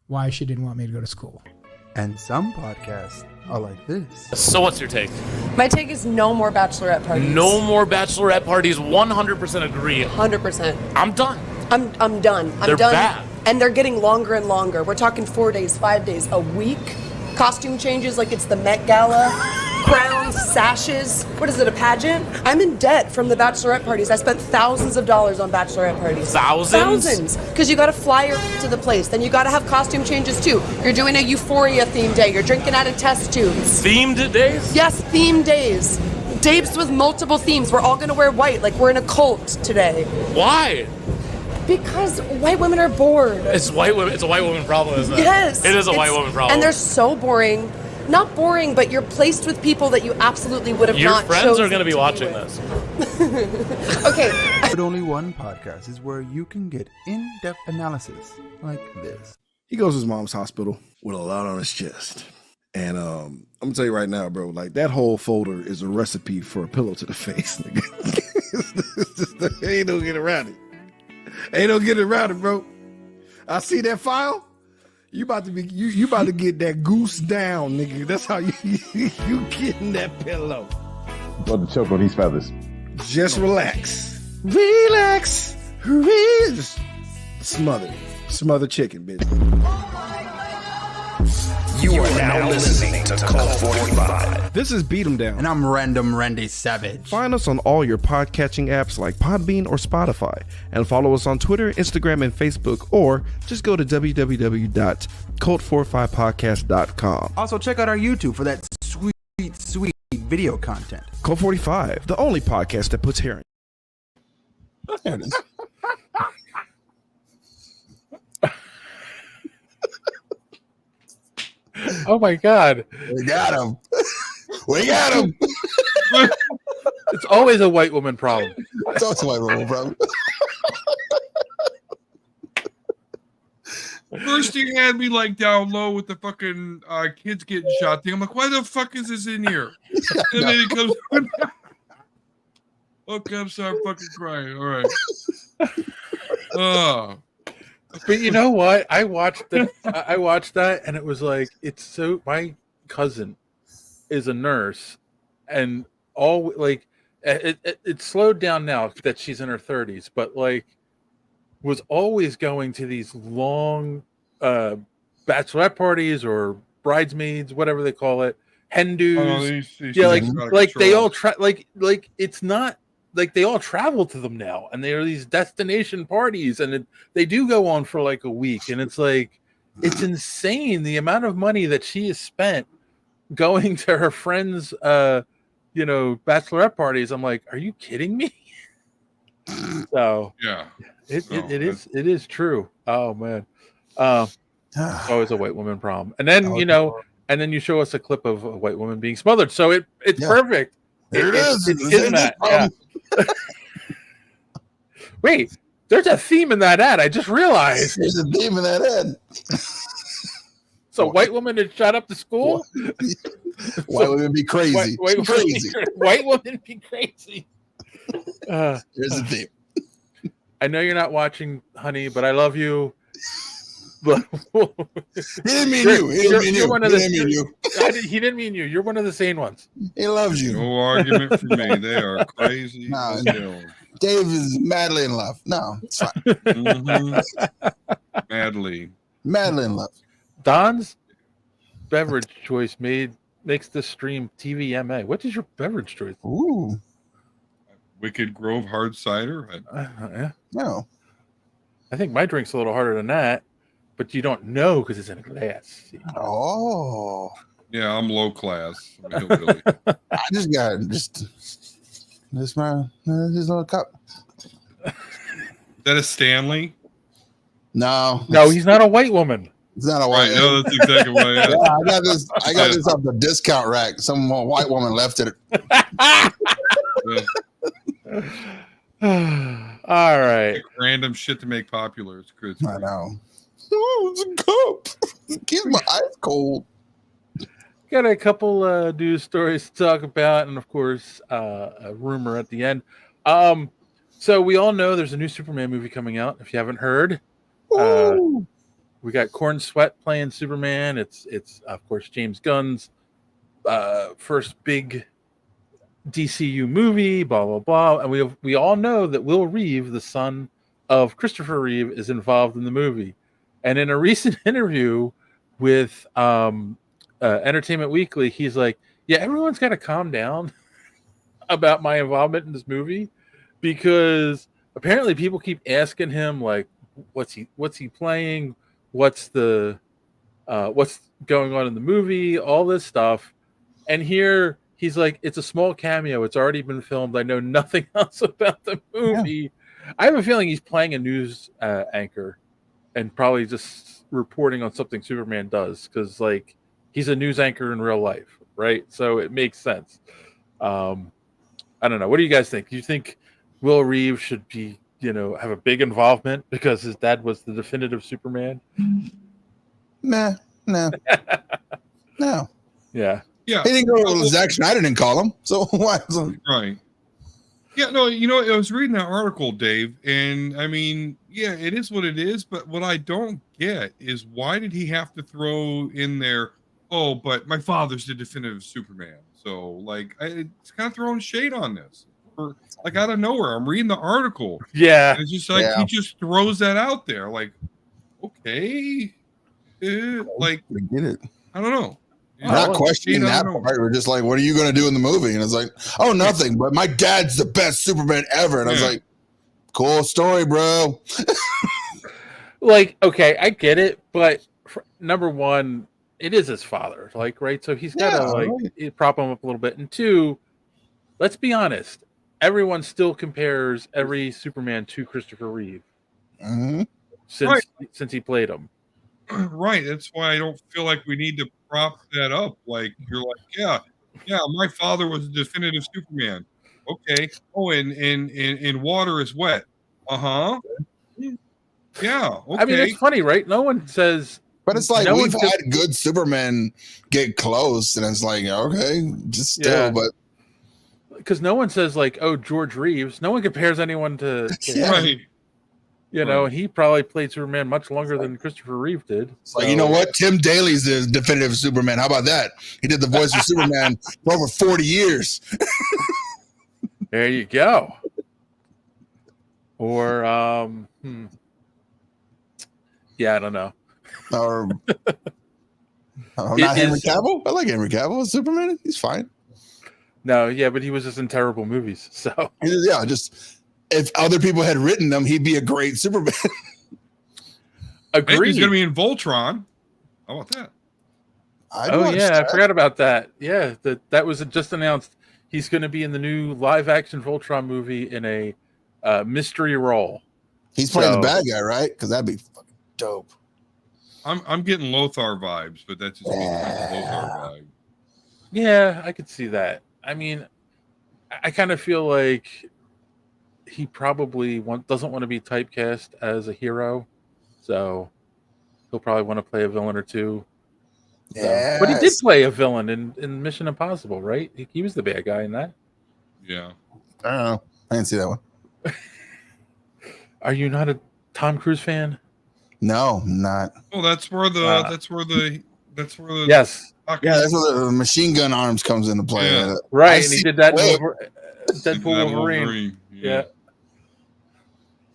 why she didn't want me to go to school. And some podcasts are like this. So what's your take? My take is no more bachelorette parties. No more bachelorette parties. 100% agree. 100%. I'm done. I'm done. They're done. bad. And they're getting longer and longer. We're talking 4 days, 5 days, a week. Costume changes like it's the Met Gala. Crowns, sashes. What is it, a pageant? I'm in debt from the bachelorette parties. I spent thousands of dollars on bachelorette parties. Thousands? Thousands. Because you got to fly her to the place. Then you got to have costume changes too. You're doing a Euphoria themed day. You're drinking out of test tubes. Themed days? Yes, themed days. Dates with multiple themes. We're all going to wear white like we're in a cult today. Why? Because white women are bored. It's white women. It's a white woman problem, isn't it? Yes. It is a white woman problem. And they're so boring. Not boring, but you're placed with people that you absolutely would have Your not chosen. friends are going to be watching with. this. Okay. But only one podcast is where you can get in-depth analysis like this. He goes to his mom's hospital with a lot on his chest. And I'm gonna tell you right now, bro, like that whole folder is a recipe for a pillow to the face, nigga. Ain't no getting around it. Ain't no getting around it, bro. I see that file. You about to be you about to get that goose down, nigga. That's how you getting that pillow. About to choke on these feathers. Just relax. Relax. Just smother chicken, bitch. You are now listening to Cult 45. This is Beat 'em Down. And I'm Random Randy Savage. Find us on all your podcatching apps like Podbean or Spotify, and follow us on Twitter, Instagram, and Facebook, or just go to www.cult45podcast.com. Also, check out our YouTube for that sweet video content. Cult 45, the only podcast that puts hair in. There it is. Oh my God. We got him. We got him. It's always a white woman problem. It's also my role, bro. First you had me like down low with the fucking kids getting shot thing. I'm like, why the fuck is this in here? And then he comes. Okay, I'm sorry, I'm fucking crying. All right. But you know what? I watched that, and it was like it's so. My cousin is a nurse, and all like it slowed down now that she's in her 30s, but like was always going to these long bachelorette parties or bridesmaids, whatever they call it, hen do's. Yeah, like they all like it's not like they all travel to them now, and they are these destination parties, and they do go on for like a week, and it's like it's insane the amount of money that she has spent going to her friends bachelorette parties. I'm like, are you kidding me? So yeah, it is true. Oh man. Always a white woman problem. And then and then you show us a clip of a white woman being smothered, so it's perfect. There it is. It's in that. Yeah. Wait, there's a theme in that ad. I just realized there's a theme in that ad. So white woman is shot up to school. White women be crazy. White women be crazy. Here's the theme. I know you're not watching, honey, but I love you. But he didn't mean you. He didn't mean you. He didn't mean you. You're one of the sane ones. He loves you. No argument for me. They are crazy. No, Dave is madly in love. No, it's fine. Mm-hmm. Madly in love. Don's beverage choice makes this stream TVMA. What is your beverage choice? Ooh, Wicked Grove hard cider. Yeah. No, I think my drink's a little harder than that, but you don't know because it's in a glass. Oh, yeah, I'm low class. I'm a hillbilly. I just got this man, his little cup. Is that a Stanley? No, he's not a white woman. It's not a white. Right, no, that's exactly what I yeah, I got this off the discount rack. Some white woman left it. All right. Like random shit to make popular. It's good. I know. Oh, it's a cup. Keep my eyes cold. Got a couple news stories to talk about, and of course, a rumor at the end. So we all know there's a new Superman movie coming out. If you haven't heard, we got Corn Sweat playing Superman. It's of course James Gunn's first big DCU movie. Blah blah blah, and we all know that Will Reeve, the son of Christopher Reeve, is involved in the movie. And in a recent interview with Entertainment Weekly, he's like, "Yeah, everyone's got to calm down about my involvement in this movie because apparently people keep asking him like, what's he playing? What's going on in the movie? All this stuff." And here he's like, "It's a small cameo. It's already been filmed. I know nothing else about the movie." Yeah. I have a feeling he's playing a news anchor and probably just reporting on something Superman does because like he's a news anchor in real life, right? So it makes sense. I don't know. What do you guys think? Do you think Will Reeve should be, have a big involvement because his dad was the definitive Superman? Nah, no. No. Yeah. Yeah. He didn't go to Zack Snyder didn't call him. So why? Right. Yeah, no, I was reading that article, Dave, and I mean, yeah, it is what it is, but what I don't get is why did he have to throw in there, oh, but my father's the definitive Superman. So, like, it's kind of throwing shade on this. Or, like, out of nowhere. I'm reading the article. Yeah. And it's just like, he just throws that out there. Like, okay. Like, I get it. I don't know. We're not questioning that part. We're just like, what are you going to do in the movie? And it's like, oh, nothing. But my dad's the best Superman ever. And I was like, cool story, bro. Like, okay, I get it. But number one, it is his father. Like, right? So he's got to prop him up a little bit. And two, let's be honest. Everyone still compares every Superman to Christopher Reeve. Mm-hmm. Since he played him. Right. That's why I don't feel like we need to prop that up. Like you're like, yeah, my father was a definitive Superman. Okay. Oh, and water is wet. Uh-huh. Yeah. Okay. I mean, it's funny, right? No one says, but it's like we've had good Superman get close, and it's like, okay, just still, but because no one says like, oh, George Reeves. No one compares anyone to right. You know, Right. he probably played Superman much longer than Christopher Reeve did. It's like, you know what? Tim Daly's the definitive Superman. How about that? He did the voice of Superman for over 40 years. There you go. Or yeah, I don't know. Or not It Henry is- Cavill. I like Henry Cavill as Superman. He's fine. No, yeah, but he was just in terrible movies. So Yeah, just if other people had written them, he'd be a great Superman. Hey, agreed. he's going to be in Voltron. How about that? I'd Oh watch yeah, that. I forgot about that. Yeah, that was just announced. He's going to be in the new live-action Voltron movie in a mystery role. He's playing So- the bad guy, right? Because that'd be fucking dope. I'm getting Lothar vibes, but that's just me. Lothar vibe. Yeah, I could see that. I mean, I kind of feel like he probably doesn't want to be typecast as a hero, so he'll probably want to play a villain or two. So- But he did Yes. play a villain in Mission Impossible, right? He was the bad guy in that. Yeah. I don't know. I didn't see that one. Are you not a Tom Cruise fan? No, I'm not. Well, that's where the Yes, Yeah, that's where the machine gun arms comes into play. Yeah. right. I And he see- did that in wait. Deadpool Wolverine. Yeah.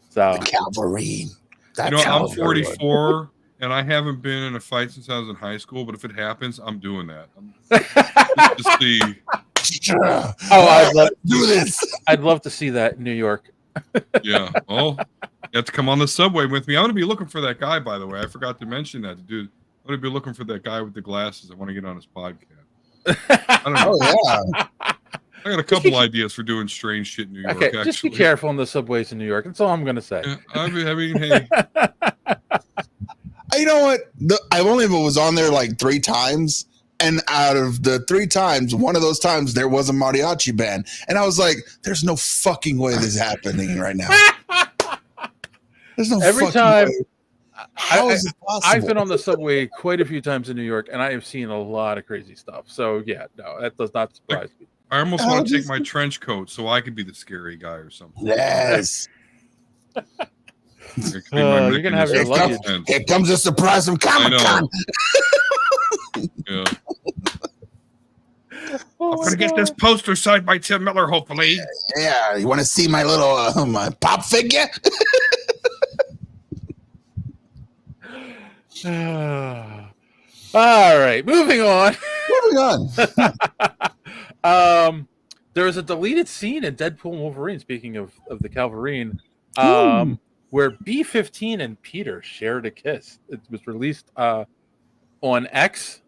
So The Calvary. You know, I'm 44 and I haven't been in a fight since I was in high school, but if it happens, I'm doing that. Just to see. Do this. I'd love to see that in New York. Yeah. Well, you have to come on the subway with me. I'm going to be looking for that guy, by the way. I forgot to mention that, dude. I'm going to be looking for that guy with the glasses. I want to get on his podcast. I don't know. Oh yeah. I got a couple ideas for doing strange shit in New York. Okay, actually. just be careful in the subways in New York. That's all I'm going to say. Yeah, I mean, hey, You know what? I've only was on there like 3 times, and out of the 3 times, one of those times there was a mariachi band, and I was like, "There's no fucking way this is happening right now." There's no Every fucking time- way. How is it possible? I've been on the subway quite a few times in New York, and I have seen a lot of crazy stuff. So yeah, no, that does not surprise me. I almost How want to take does- my trench coat so I could be the scary guy or something. Yes. I could be my You're gonna have your mechanism. luggage. And- Here comes a surprise from Comic Con. Yeah. I'm gonna get this poster signed by Tim Miller, hopefully. Yeah, you want to see my little my pop figure? All right, moving on. Moving on. There was a deleted scene in Deadpool and Wolverine. Speaking of the Calvarine, where B-15 and Peter shared a kiss. It was released on X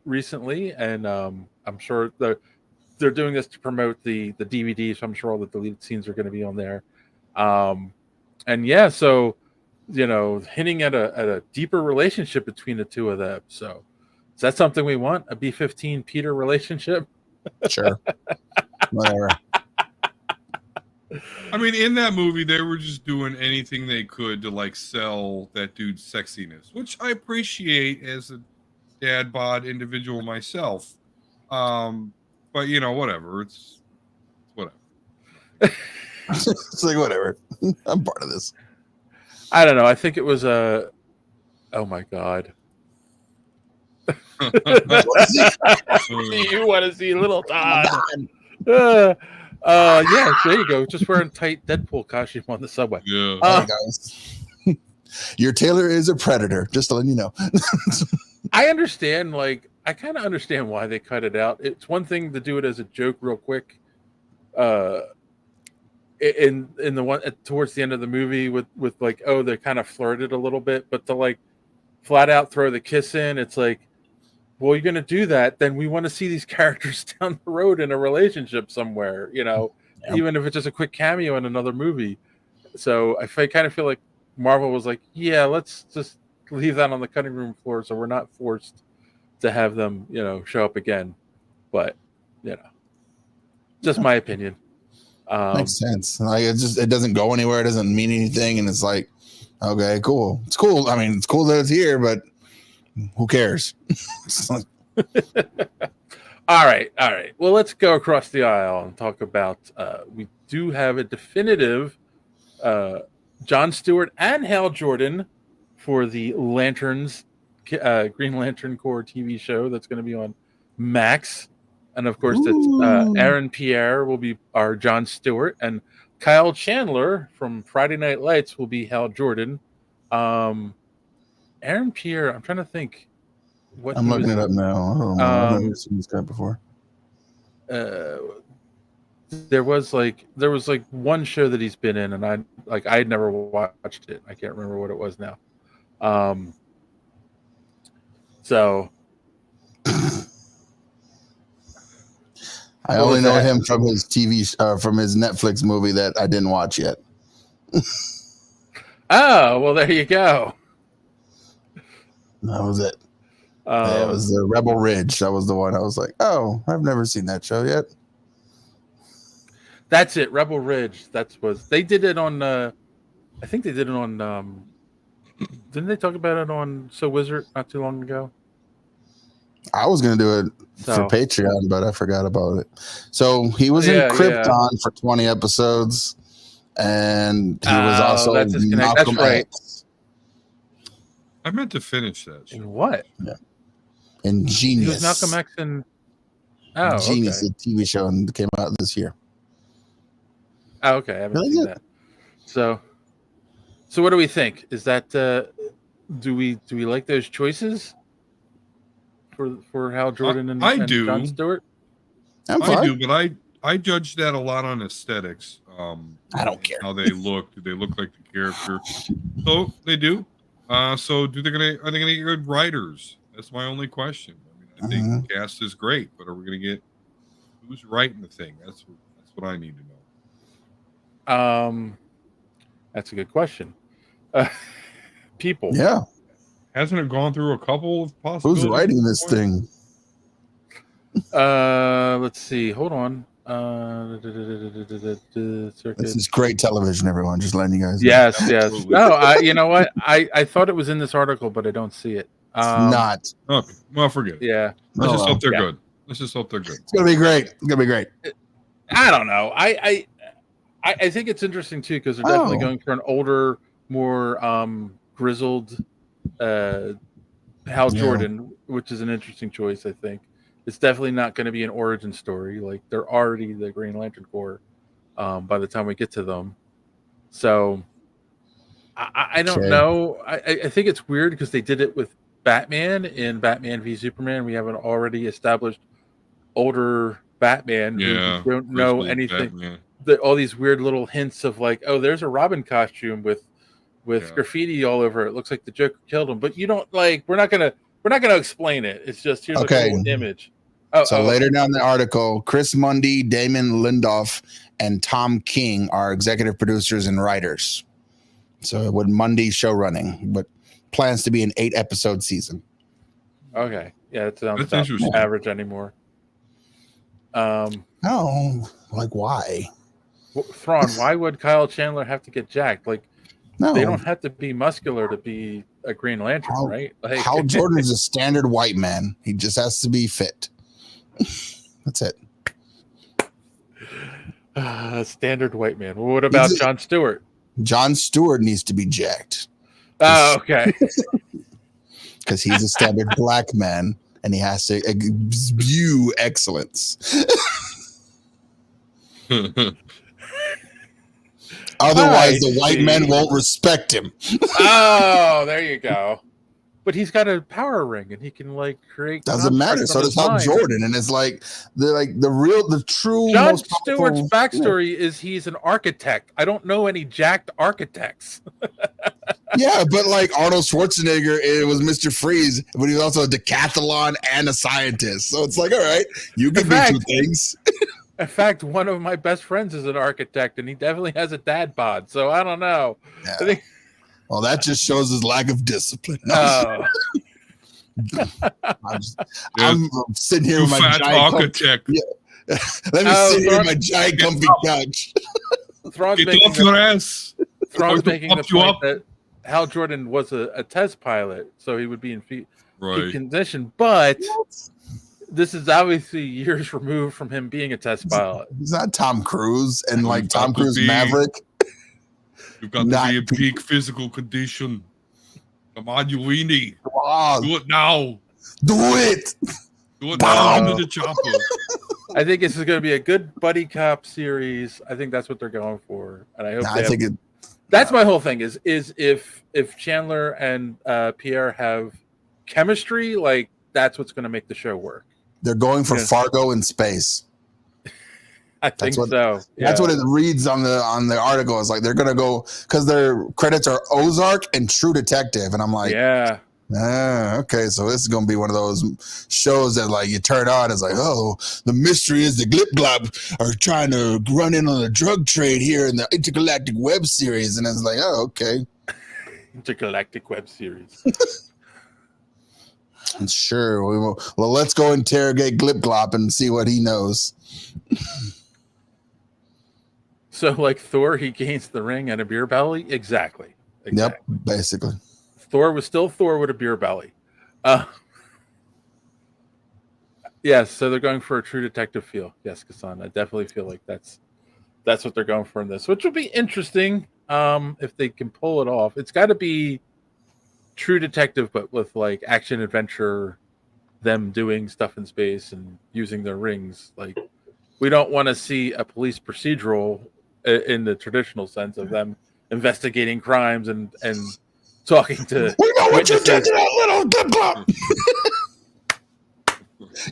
recently, and I'm sure they're doing this to promote the DVD. So I'm sure all the deleted scenes are going to be on there. And yeah, so hinting at a deeper relationship between the two of them. So is that something we want? A B-15 Peter relationship? Sure. Whatever. I mean, in that movie, they were just doing anything they could to like sell that dude's sexiness, which I appreciate as a dad bod individual myself. But whatever. It's whatever. It's like whatever. I'm part of this. I don't know. I think it was a. Oh my god. You want to see little Todd? Yeah, there you go. Just wearing tight Deadpool costume on the subway. Yeah. Hey, guys. Your tailor is a predator, just to let you know. I understand. Like, I kind of understand why they cut it out. It's one thing to do it as a joke, real quick. In the one towards the end of the movie with like, oh, they kind of flirted a little bit, but to like flat out throw the kiss in, it's like, well, you're gonna do that, then we want to see these characters down the road in a relationship somewhere, even if it's just a quick cameo in another movie. So I kind of feel like Marvel was like, yeah, let's just leave that on the cutting room floor, so we're not forced to have them, show up again. But just my opinion. Makes sense. Like it doesn't go anywhere. It doesn't mean anything, and it's like, okay, cool. It's cool. I mean, it's cool that it's here, but who cares? All right. Well, let's go across the aisle and talk about. We do have a definitive Jon Stewart and Hal Jordan for the Lanterns, Green Lantern Corps TV show that's going to be on Max. And of course, that's Aaron Pierre will be our Jon Stewart, and Kyle Chandler from Friday Night Lights will be Hal Jordan. Aaron Pierre, I'm trying to think. I'm looking it up now. I don't know. I've never seen this guy before. There was like one show that he's been in, and I had never watched it. I can't remember what it was now. So I only know him from his from his Netflix movie that I didn't watch yet. Oh, well, there you go. That was it. It was the Rebel Ridge. That was the one. I was like, oh, I've never seen that show yet. That's it, Rebel Ridge. They did it on. I think they did it on. Didn't they talk about it on So Wizard not too long ago? I was gonna do it for Patreon, but I forgot about it. So he was in Krypton for 20 episodes, and he was also Malcolm right. X. I meant to finish that show. In what? Yeah. In Genius. He was Malcolm X in Genius, the TV show, and came out this year. Oh, okay. I haven't seen that. So what do we think? Is that do we like those choices for Hal Jordan and Jon Stewart? I do, but I judge that a lot on aesthetics. I don't care how they look. Do they look like the character? So they do. So are they gonna get good writers? That's my only question. I mean, I think the cast is great, but are we gonna get who's writing the thing? That's what I need to know. That's a good question. People. Yeah. Hasn't it gone through a couple of possibilities? Who's writing this thing? Let's see. Hold on. This is great television, everyone. Just letting you guys know. Yes. No, you know what? I thought it was in this article, but I don't see it. It's not. Okay. Well, forget it. Yeah. Let's just hope they're good. Let's just hope they're good. It's gonna be great. It's gonna be great. I don't know. I think it's interesting too because they're definitely going for an older, more grizzled Hal Jordan, which is an interesting choice. I think it's definitely not going to be an origin story. Like they're already the Green Lantern Corps by the time we get to them. So I don't know. I think it's weird because they did it with Batman in Batman v Superman. We have an already established older Batman who don't know anything. All these weird little hints of like, oh, there's a Robin costume with graffiti all over it. Looks like the Joker killed him, but you don't like. We're not gonna explain it. It's just here's a cool image. Later down the article, Chris Mundy, Damon Lindelof, and Tom King are executive producers and writers. So with Mundy show running, but plans to be an 8-episode season. Okay, yeah, that sounds not average anymore. No, like why? Thrawn, why would Kyle Chandler have to get jacked? Like, they don't have to be muscular to be a Green Lantern, right? Like, Hal Jordan is a standard white man. He just has to be fit. That's it. Standard white man. Well, what about Jon Stewart? Jon Stewart needs to be jacked. Oh, okay. Because he's a standard black man, and he has to view excellence. Otherwise, the white men won't respect him. Oh, there you go. But he's got a power ring, and he can like create. Doesn't matter. So does Hal Jordan, and it's like the true. Jon Stewart's backstory is he's an architect. I don't know any jacked architects. Yeah, but like Arnold Schwarzenegger, it was Mr. Freeze, but he was also a decathlon and a scientist. So it's like, all right, you can do two things. In fact, one of my best friends is an architect, and he definitely has a dad bod. So I don't know. Yeah. I think. Well, that just shows his lack of discipline. Oh. I'm sitting here with my giant architect. Let me sit here with my giant comfy couch. Thrawn's Get off your ass. Thrawn's making the point that Hal Jordan was a test pilot, so he would be in peak condition. But this is obviously years removed from him being a test pilot. He's not Tom Cruise and like Tom Cruise Maverick. You've got to be in peak physical condition. Come on, you weenie. Come on. Do it now. Do it. Do it now into the chopper. I think this is going to be a good buddy cop series. I think that's what they're going for, and I hope. That's my whole thing. Is if Chandler and Pierre have chemistry, like that's what's going to make the show work. They're going for Fargo in space. I think so. That's what it reads on the article. It's like they're gonna go because their credits are Ozark and True Detective, and I'm like, yeah, okay, so this is gonna be one of those shows that like you turn on, it's like, oh, the mystery is the Glip Glop are trying to run in on a drug trade here in the Intergalactic Web Series, and it's like, oh, okay, Intergalactic Web Series. Sure, we will. Well, let's go interrogate Glip Glop and see what he knows. So, like Thor, he gains the ring and a beer belly? Exactly. Yep, basically. Thor was still Thor with a beer belly. Yes, so they're going for a True Detective feel. Yes, Kassan, I definitely feel like that's what they're going for in this, which will be interesting if they can pull it off. It's got to be True Detective, but with like action adventure, them doing stuff in space and using their rings. Like, we don't want to see a police procedural in the traditional sense of them investigating crimes and talking to. We know what you did to that little Glip Glop.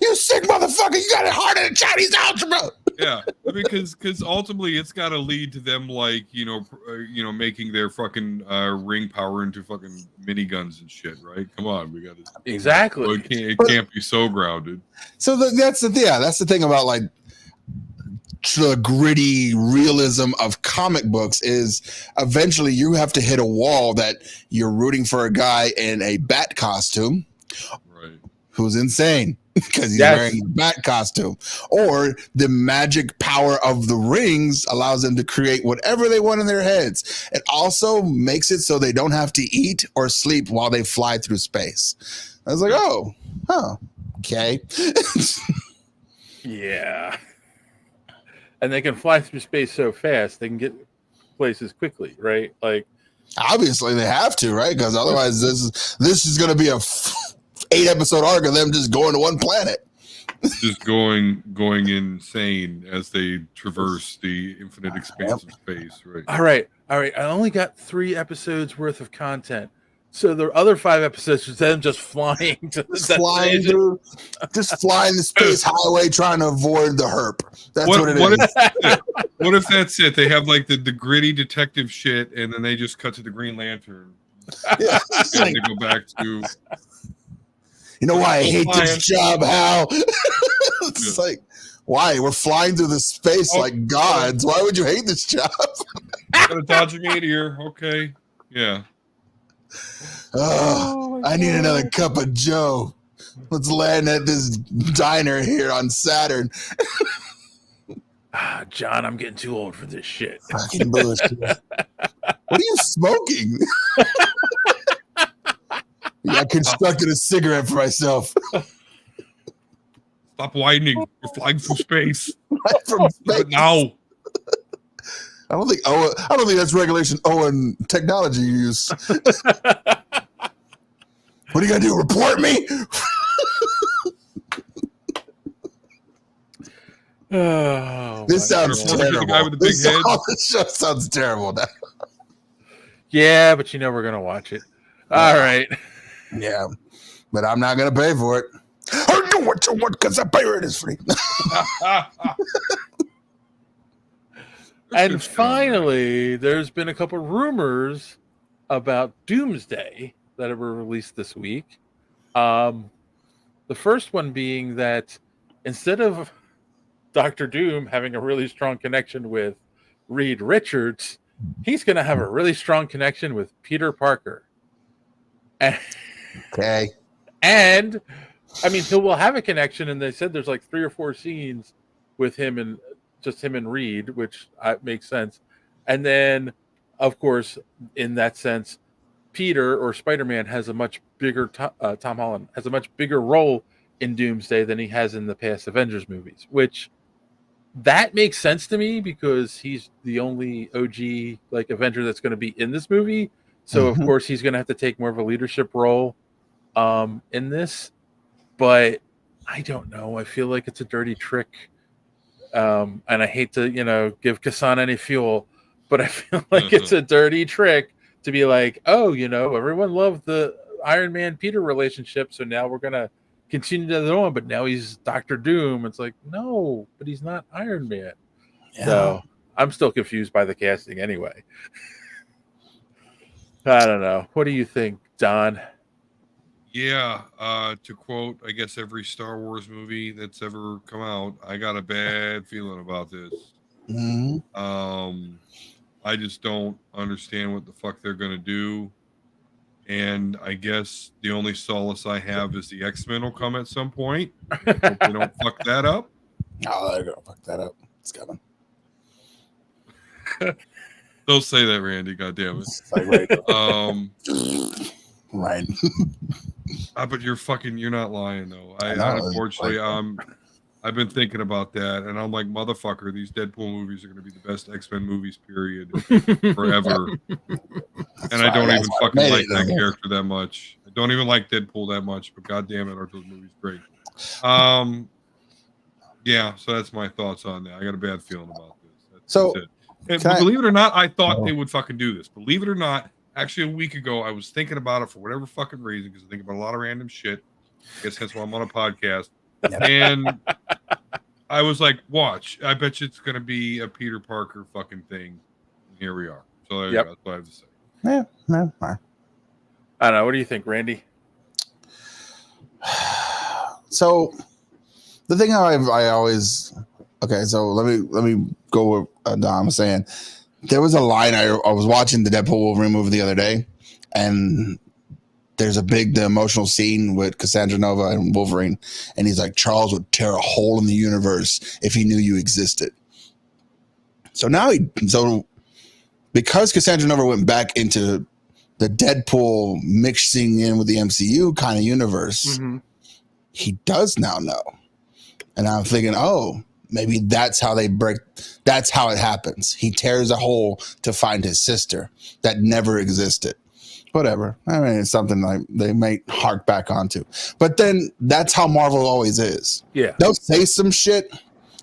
You sick motherfucker! You got it harder than Chinese algebra. Yeah, I mean, because ultimately it's got to lead to them like making their fucking ring power into fucking miniguns and shit, right? Come on, we got to exactly. It can't be so grounded. So that's the thing about like the gritty realism of comic books is eventually you have to hit a wall that you're rooting for a guy in a bat costume, right? Who's insane. Because he's wearing a bat costume, or the magic power of the rings allows them to create whatever they want in their heads. It also makes it so they don't have to eat or sleep while they fly through space. I was like, okay. Yeah. And they can fly through space so fast, they can get places quickly, right? Like, obviously they have to, right? Because otherwise this is going to be a 8-episode arc of them just going to one planet. Just going insane as they traverse the infinite expanse of space, right? All right. I only got 3 episodes worth of content. So the other 5 episodes is them just flying to the flying the space highway trying to avoid the herp. That's what it is. What if that's it? They have like the gritty detective shit, and then they just cut to the Green Lantern. Yeah, and they go back to. You know why I hate this job, Hal? It's like, why? We're flying through the space like gods. Why would you hate this job? Gotta dodge a meteor. Okay. Yeah. I need another cup of Joe. Let's land at this diner here on Saturn. John, I'm getting too old for this shit. Fucking bullshit. What are you smoking? I constructed a cigarette for myself. Stop whining. We're flying through space. From space. Now. I don't think that's regulation Owen technology use. What are you gonna do? Report me? This sounds terrible. The guy with the big head. This show sounds terrible now. Yeah, but we're gonna watch it. All right. Yeah, but I'm not gonna pay for it. I do what you want because I pay it is free. And finally, there's been a couple rumors about Doomsday that were released this week. The first one being that instead of Dr. Doom having a really strong connection with Reed Richards, he's going to have a really strong connection with Peter Parker. Okay. And, I mean, he will have a connection, and they said there's like 3 or 4 scenes with him and just him and Reed, which makes sense. And then, of course, in that sense, Peter or Spider-Man has a much bigger Tom Holland has a much bigger role in Doomsday than he has in the past Avengers movies, which that makes sense to me because he's the only OG like Avenger that's going to be in this movie. So of course he's going to have to take more of a leadership role in this. But I don't know. I feel like it's a dirty trick. And I hate to, give Kassan any fuel, but I feel like it's a dirty trick to be like, oh, everyone loved the Iron Man Peter relationship, so now we're gonna continue to the one, but now he's Doctor Doom. It's like, no, but he's not Iron Man. Yeah. So I'm still confused by the casting anyway. I don't know. What do you think, Don? Yeah, to quote, I guess every Star Wars movie that's ever come out, I got a bad feeling about this. I just don't understand what the fuck they're gonna do. And I guess the only solace I have is the X-Men will come at some point. I hope they don't fuck that up. Oh, they're gonna fuck that up. It's coming. Don't say that, Randy. God damn it. Right. But you're not lying though. I unfortunately, I've been thinking about that, and I'm like, motherfucker, these Deadpool movies are going to be the best X-Men movies, period, forever. And I don't even fucking like that character that much. I don't even like Deadpool that much, but goddamn it, are those movies great? Yeah. So that's my thoughts on that. I got a bad feeling about this. That's it. And believe it or not, I thought they would fucking do this. Believe it or not, actually a week ago, I was thinking about it for whatever fucking reason because I think about a lot of random shit. I guess that's why I'm on a podcast. And I was like, watch. I bet you it's going to be a Peter Parker fucking thing. And here we are. So there you go. That's what I have to say. Yeah. No. I don't know. What do you think, Randy? So the thing I always so let me go with Dom was saying. There was a line I was watching the Deadpool Wolverine movie the other day, and there's the emotional scene with Cassandra Nova and Wolverine, and he's like, Charles would tear a hole in the universe if he knew you existed. So now because Cassandra Nova went back into the Deadpool mixing in with the MCU kind of universe, he does now know. And I'm thinking, maybe that's how that's how it happens. He tears a hole to find his sister that never existed. Whatever. I mean, it's something like they might hark back onto. But then that's how Marvel always is. Yeah. They'll say some shit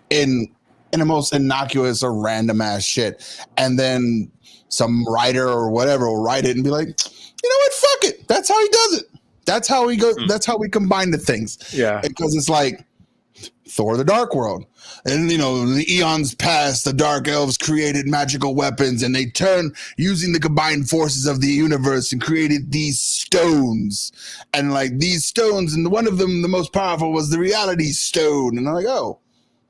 in the most innocuous or random ass shit. And then some writer or whatever will write it and be like, you know what? Fuck it. That's how he does it. That's how we go. That's how we combine the things. Yeah. Because it's like Thor: The Dark World. And, the eons past, the Dark Elves created magical weapons, and they turned using the combined forces of the universe and created these stones. And, these stones, and one of them, the most powerful, was the Reality Stone. And I'm like, oh,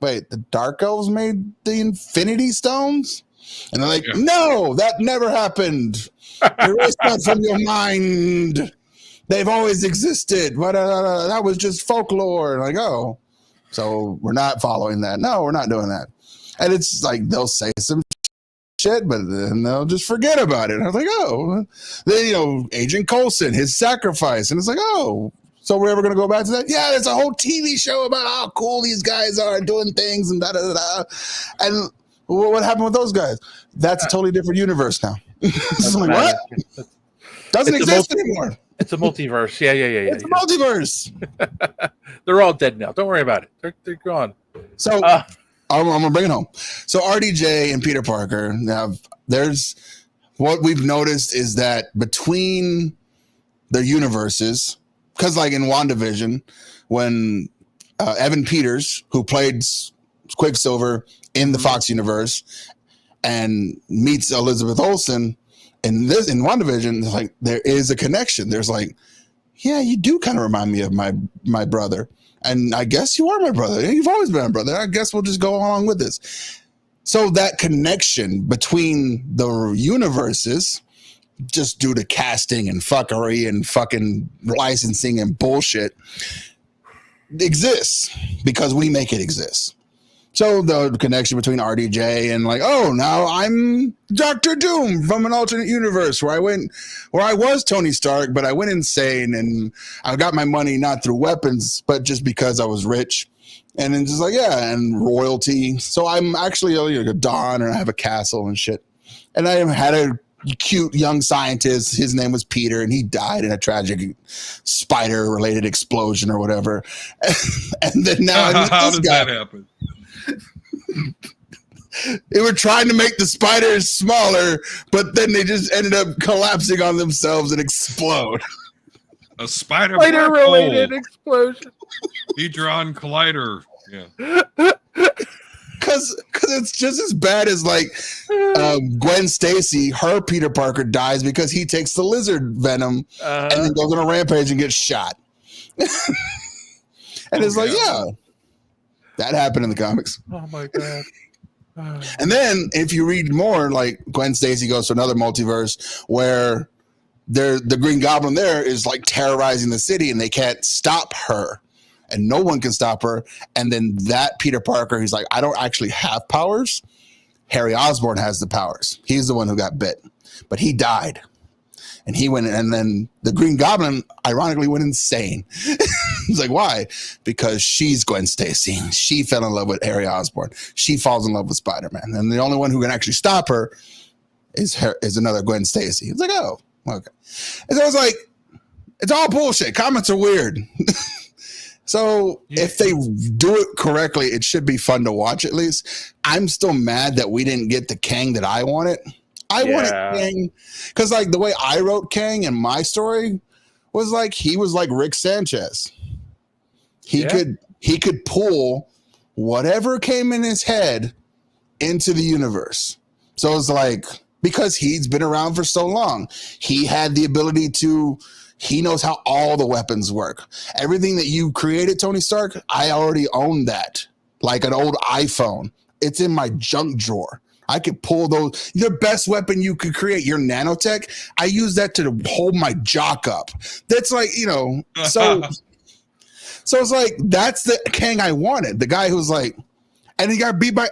wait, the Dark Elves made the Infinity Stones? And they're like, no, that never happened. Erase that from your mind. They've always existed. That was just folklore. Like, oh. So we're not following that. No, we're not doing that. And it's like they'll say some shit, but then they'll just forget about it. And I was like, oh. Then, Agent Coulson, his sacrifice. And it's like, oh, so we're ever going to go back to that? Yeah, there's a whole TV show about how cool these guys are doing things and da-da-da-da. And what happened with those guys? That's a totally different universe now. It's like, what? Doesn't exist anymore. It's a multiverse. Yeah. It's a multiverse. They're all dead now. Don't worry about it. They're gone. So I'm gonna bring it home. So RDJ and Peter Parker. Now, there's what we've noticed is that between the universes, because in WandaVision, when Evan Peters, who played Quicksilver in the Fox universe, and meets Elizabeth Olsen. In WandaVision, there is a connection. There's yeah, you do kind of remind me of my brother. And I guess you are my brother. You've always been my brother. I guess we'll just go along with this. So that connection between the universes, just due to casting and fuckery and fucking licensing and bullshit, exists because we make it exist. So the connection between RDJ and now I'm Dr. Doom from an alternate universe where I was Tony Stark, but I went insane and I got my money not through weapons, but just because I was rich And then just like, yeah, and royalty. So I'm actually like a Don, and I have a castle and shit. And I had a cute young scientist. His name was Peter, and he died in a tragic spider-related explosion or whatever. And then now How does that happen? They were trying to make the spiders smaller, but then they just ended up collapsing on themselves and explode. A spider Spider-related explosion. Hadron Collider. Yeah. Because it's just as bad as like Gwen Stacy, her Peter Parker dies because he takes the lizard venom and then goes on a rampage and gets shot. And it's like, yeah, that happened in the comics. Oh my god. And then if you read more, like Gwen Stacy goes to another multiverse where the Green Goblin there is like terrorizing the city and they can't stop her. And no one can stop her. And then that Peter Parker, he's like, I don't actually have powers. Harry Osborn has the powers. He's the one who got bit. But he died. And he went, and then the Green Goblin ironically went insane. He's like, why? Because she's Gwen Stacy. She fell in love with Harry Osborn. She falls in love with Spider-Man. And the only one who can actually stop her is another Gwen Stacy. It's like, oh, okay. And so I was like, it's all bullshit. Comments are weird. So if they do it correctly, it should be fun to watch at least. I'm still mad that we didn't get the Kang that I wanted. I wanted Kang because like the way I wrote Kang in my story was like he was like Rick Sanchez. He could pull whatever came in his head into the universe. So it's like because he's been around for so long, he had the ability to. He knows how all the weapons work. Everything that you created, Tony Stark, I already own that. Like an old iPhone. It's in my junk drawer. I could pull those. The best weapon you could create, your nanotech, I use that to hold my jock up. That's like, so it's like, that's the Kang I wanted. The guy who's like, and he got beat by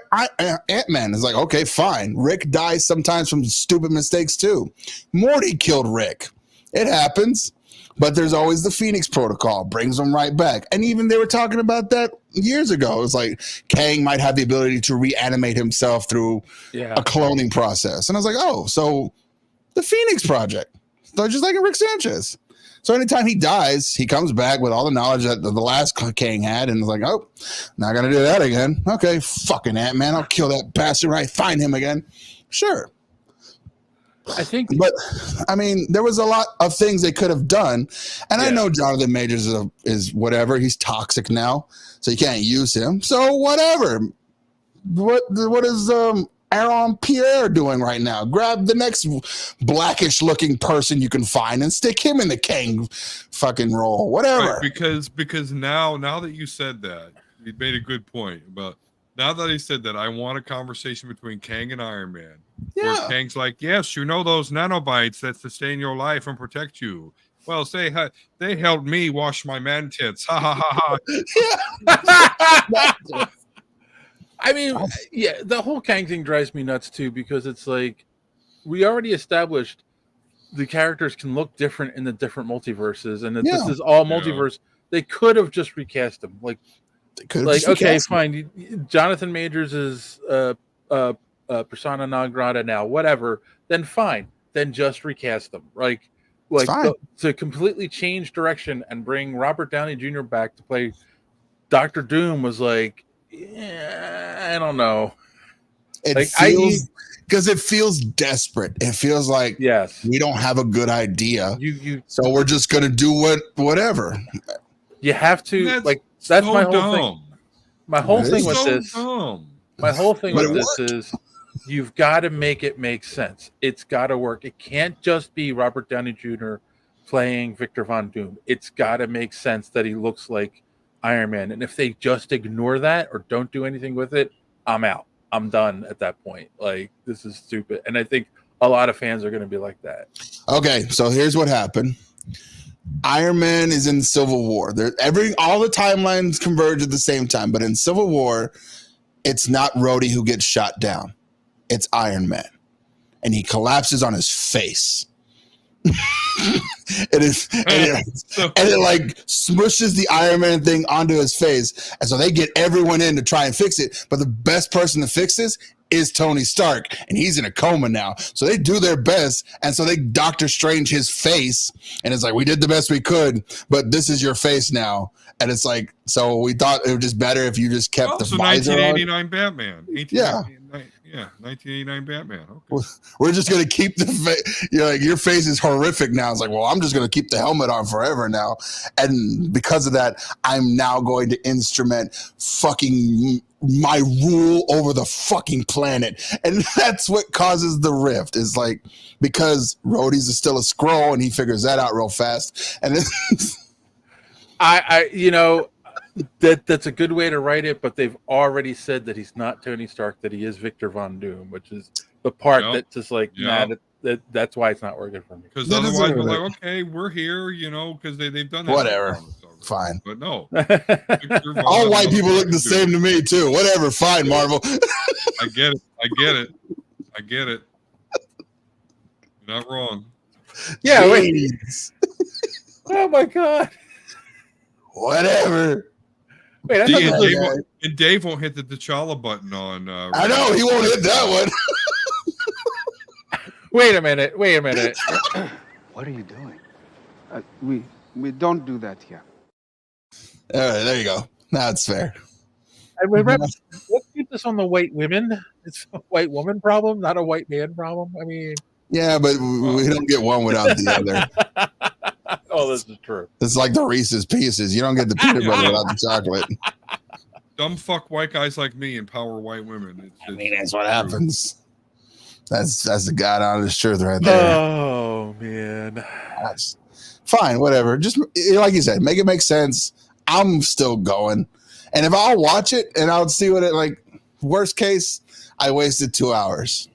Ant-Man. It's like, okay, fine. Rick dies sometimes from stupid mistakes too. Morty killed Rick. It happens. But there's always the Phoenix Protocol, brings them right back. And even they were talking about that years ago. It's like Kang might have the ability to reanimate himself through a cloning process. And I was like, oh, so the Phoenix Project. So just like a Rick Sanchez. So anytime he dies, he comes back with all the knowledge that the last Kang had. And it's like, oh, not going to do that again. Okay, fucking Ant-Man. I'll kill that bastard when I find him again. Sure. I think, but I mean, there was a lot of things they could have done, and I know Jonathan Majors is whatever. He's toxic now, so you can't use him. So whatever. What is Aaron Pierre doing right now? Grab the next blackish looking person you can find and stick him in the Kang fucking role. Whatever. Right, because now that you said that, you made a good point about. Now that he said that, I want a conversation between Kang and Iron Man. Yeah. Where Kang's like, yes, you know those nanobites that sustain your life and protect you. Well, they helped me wash my man tits. Ha ha ha ha. I mean, yeah, the whole Kang thing drives me nuts too because it's like we already established the characters can look different in the different multiverses, and if this is all multiverse, they could have just recast them. Like okay, fine. Jonathan Majors is persona non grata now, whatever. Then fine. Then just recast them. To completely change direction and bring Robert Downey Jr. back to play Dr. Doom was like, I don't know. Because it feels desperate. It feels like we don't have a good idea. So we're just gonna do whatever. You have to That's so my whole thing. My whole thing with this. My whole thing with this is you've got to make it make sense. It's got to work. It can't just be Robert Downey Jr. playing Victor Von Doom. It's got to make sense that he looks like Iron Man. And if they just ignore that or don't do anything with it, I'm out. I'm done at that point. Like, this is stupid. And I think a lot of fans are going to be like that. Okay, so here's what happened. Iron Man is in Civil War. All the timelines converge at the same time, but in Civil War, it's not Rhodey who gets shot down. It's Iron Man. And he collapses on his face. it like smushes the Iron Man thing onto his face, and so they get everyone in to try and fix it. But the best person to fix this is Tony Stark, and he's in a coma now. So they do their best, and so they Doctor Strange his face, and it's like, we did the best we could, but this is your face now. And it's like, so we thought it was just better if you just kept the visor 1989 on. Batman. 1989 Batman. Okay. We're just gonna keep the face. You're like, your face is horrific now. It's like, well, I'm just gonna keep the helmet on forever now, and because of that, I'm now going to instrument fucking my rule over the fucking planet, and that's what causes the rift. Is like, because Rhodey's is still a Skrull, and he figures that out real fast, and then that's a good way to write it, but they've already said that he's not Tony Stark, that he is Victor Von Doom, which is the part that's just like, that's why it's not working for me. Because otherwise we're like, okay, we're here, because they've done that. Whatever. Fine. But no. All white people look the same to me too. Whatever. Fine, Marvel. I get it. You're not wrong. Yeah. Wait. Oh my God. Whatever. Wait, and Dave won't hit the T'Challa button on. I know he won't hit that one. Wait a minute. What are you doing? We don't do that here. All right, there you go. Now it's fair. And remember, let's keep this on the white women. It's a white woman problem, not a white man problem. I mean, yeah, but we don't get one without the other. Oh, this is true. It's like the Reese's Pieces. You don't get the peanut butter without the chocolate. Dumb fuck white guys like me empower white women. That's what happens. That's the God honest truth right there. Oh man, that's fine. Whatever. Just like you said, make it make sense. I'm still going, and if I'll watch it and I'll see what it like. Worst case, I wasted 2 hours,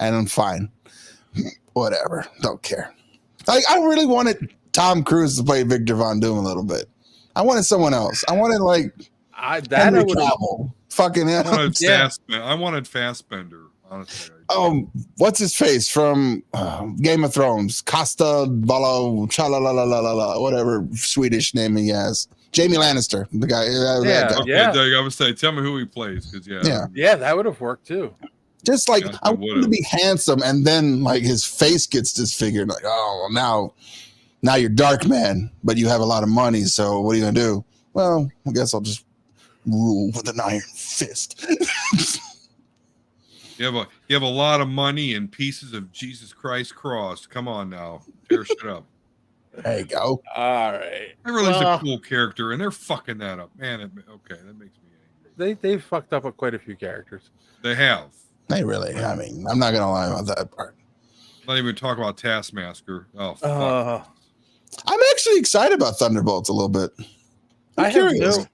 and I'm fine. Whatever. Don't care. Like, I really wanted Tom Cruise to play Victor Von Doom a little bit. I wanted someone else. I wanted Henry Cavill. Fucking hell. I wanted Fassbender. Honestly. What's his face from Game of Thrones? Costa Valo Chalalala, whatever Swedish name he has. Jamie Lannister, the guy. Okay, I would say, tell me who he plays, because that would have worked too. Just like, I want him to be handsome, and then like his face gets disfigured. Like, oh, now you're Dark Man, but you have a lot of money. So what are you gonna do? Well, I guess I'll just rule with an iron fist. You have a lot of money and pieces of Jesus Christ cross. Come on now, tear shit up. There you go. All right. Everyone's a cool character, and they're fucking that up, man. Okay, that makes me angry. They've fucked up with quite a few characters. They have. They really. I mean, I'm not gonna lie about that part. Not even talk about Taskmaster. Oh, fuck. I'm actually excited about Thunderbolts a little bit. I'm curious.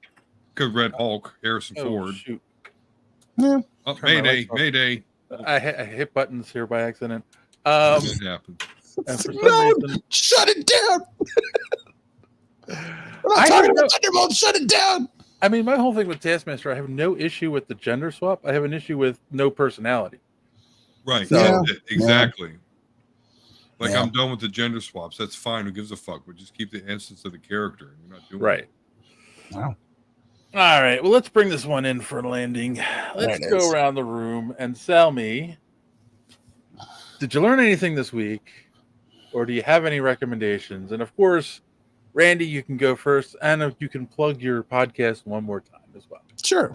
Good Red Hulk, Harrison Ford. Shoot. Yeah. Oh, Mayday. I hit buttons here by accident. It happens. And for some reason, shut it down. We're not talking about Thunderbolts. Shut it down. I mean, my whole thing with Taskmaster, I have no issue with the gender swap. I have an issue with no personality. Right. So, exactly. Like, I'm done with the gender swaps. That's fine. Who gives a fuck? But just keep the essence of the character. You're not doing right. Wow. All right. Well, let's bring this one in for a landing. Let's go around the room and sell me. Did you learn anything this week? Or do you have any recommendations? And of course, Randy, you can go first. And you can plug your podcast one more time as well. Sure.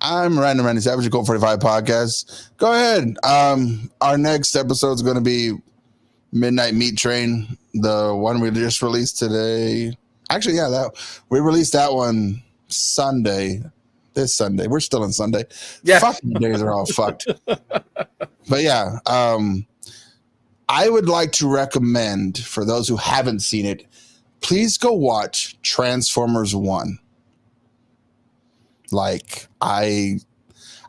I'm Randy Savage, Code 45 Podcast. Go ahead. Our next episode is going to be Midnight Meat Train, the one we just released today. Actually, we released that one this Sunday. We're still on Sunday. Yeah. Fucking days are all fucked. But yeah, I would like to recommend, for those who haven't seen it, please go watch Transformers 1. Like, I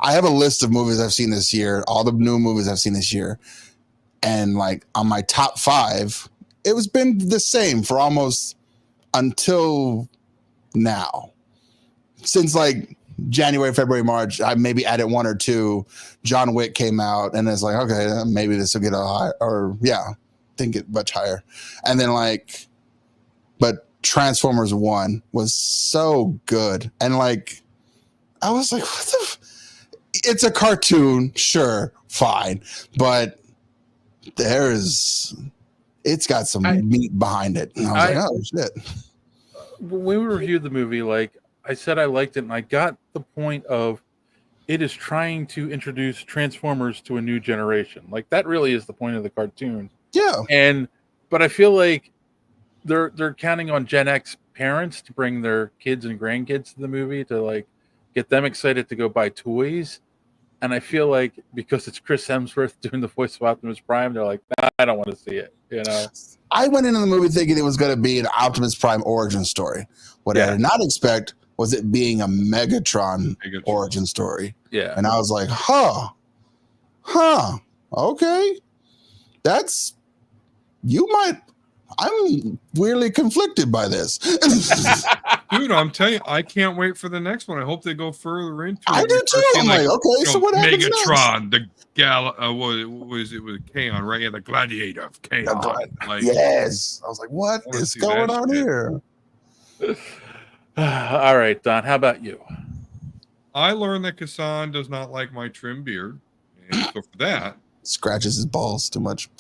have a list of movies I've seen this year, all the new movies I've seen this year. And like on my top 5, it was been the same for almost until now. Since like January, February, March, I maybe added 1 or 2. John Wick came out, and it's like, okay, maybe this will get a high, or think it much higher. And then like, but Transformers 1 was so good. And like, I was like, what the it's a cartoon, sure, fine. But it's got some meat behind it. And I was like, oh shit. When we reviewed the movie, like I said, I liked it, and I got the point of it is trying to introduce Transformers to a new generation. Like that really is the point of the cartoon. Yeah. But I feel like they're counting on Gen X parents to bring their kids and grandkids to the movie to like get them excited to go buy toys. And I feel like because it's Chris Hemsworth doing the voice of Optimus Prime, they're like, nah, I don't want to see it. You know, I went into the movie thinking it was going to be an Optimus Prime origin story. What I did not expect was it being a Megatron origin story. Yeah. And I was like, okay. I'm weirdly conflicted by this. Dude, I'm telling you, I can't wait for the next one. I hope they go further into it. I do too. I'm like, okay, so what happens Megatron, what was it with Kaon, right? Yeah, the Gladiator of Kaon. Yes. I was like, what is going on here? All right, Don, how about you? I learned that Kassan does not like my trim beard. And so for that, scratches his balls too much.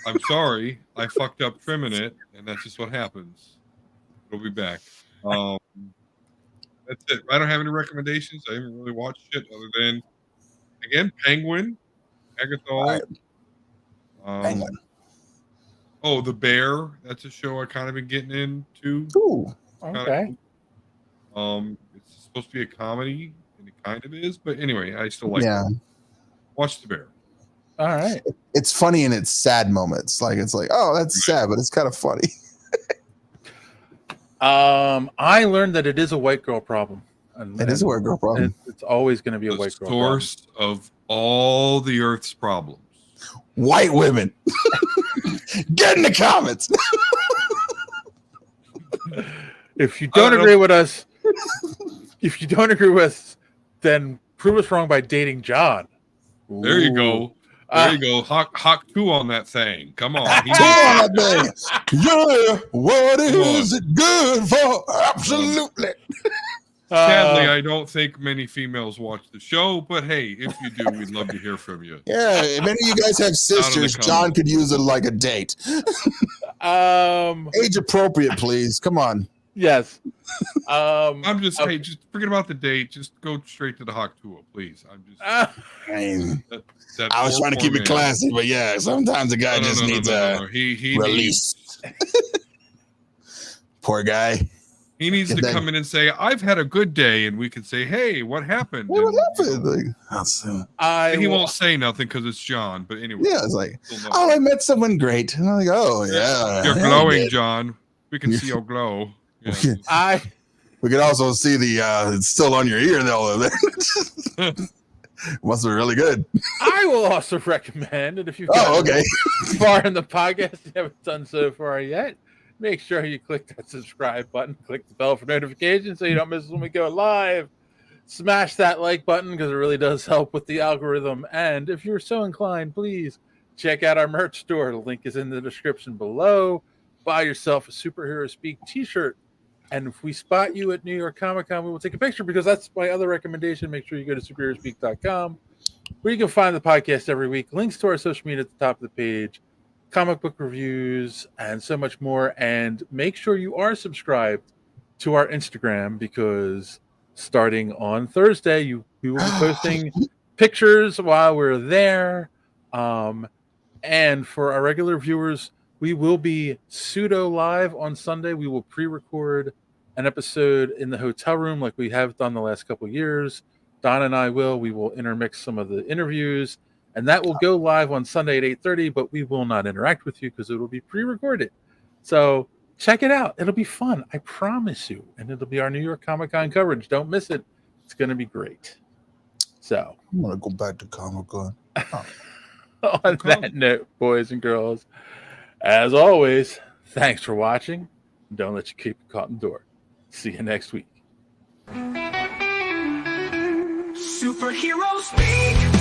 I'm sorry. I fucked up trimming it, and that's just what happens. It'll be back. That's it. I don't have any recommendations. I haven't really watched shit other than, again, Penguin, Agatha. Penguin. Oh, The Bear. That's a show I kind of been getting into. Ooh, okay. It's supposed to be a comedy, and it kind of is. But anyway, I still like it. Watch The Bear. All right. It's funny in its sad moments. Like it's like, oh, that's sad, but it's kind of funny. I learned that it is a white girl problem. It is a white girl problem. It's always going to be a white girl problem. Source of all the Earth's problems. White women. Get in the comments. If you don't agree with us, then prove us wrong by dating John. There you go. There you go. Hawk 2 on that thing. Come on. Yeah, what is it good for? Absolutely. Sadly, I don't think many females watch the show, but hey, if you do, we'd love to hear from you. Yeah, if any of you guys have sisters, John could use it like a date. Age appropriate, please. Come on. Yes. I'm just hey, just forget about the date. Just go straight to the Hawk 2, please. I'm just. I was trying to keep it classy, but yeah, sometimes a guy just needs a release. Poor guy. He needs to come in and say, "I've had a good day," and we can say, "Hey, what happened?" What happened? He won't say nothing because it's John. But anyway, yeah, it's like, oh, I met someone great, and I'm like, oh yeah, you're glowing, John. We can see your glow. Yeah. We could also see it's still on your ear though. Must be really good. I will also recommend, and if you've far in the podcast you haven't done so far yet, make sure you click that subscribe button, click the bell for notifications so you don't miss when we go live. Smash that like button because it really does help with the algorithm. And if you're so inclined, please check out our merch store. The link is in the description below. Buy yourself a Superhero Speak t-shirt. And if we spot you at New York Comic Con, we will take a picture because that's my other recommendation. Make sure you go to superheroespeak.com where you can find the podcast every week. Links to our social media at the top of the page, comic book reviews, and so much more. And make sure you are subscribed to our Instagram because starting on Thursday, we will be posting pictures while we're there. And for our regular viewers, we will be pseudo live on Sunday. We will pre-record an episode in the hotel room like we have done the last couple of years. Don and I we will intermix some of the interviews, and that will go live on Sunday at 8:30, but we will not interact with you because it will be pre-recorded. So check it out. It'll be fun. I promise you. And it'll be our New York Comic Con coverage. Don't miss it. It's going to be great. So I'm going to go back to Comic Con. On that note, boys and girls, as always, thanks for watching. Don't let you keep it caught in the door. See you next week. Superhero speak.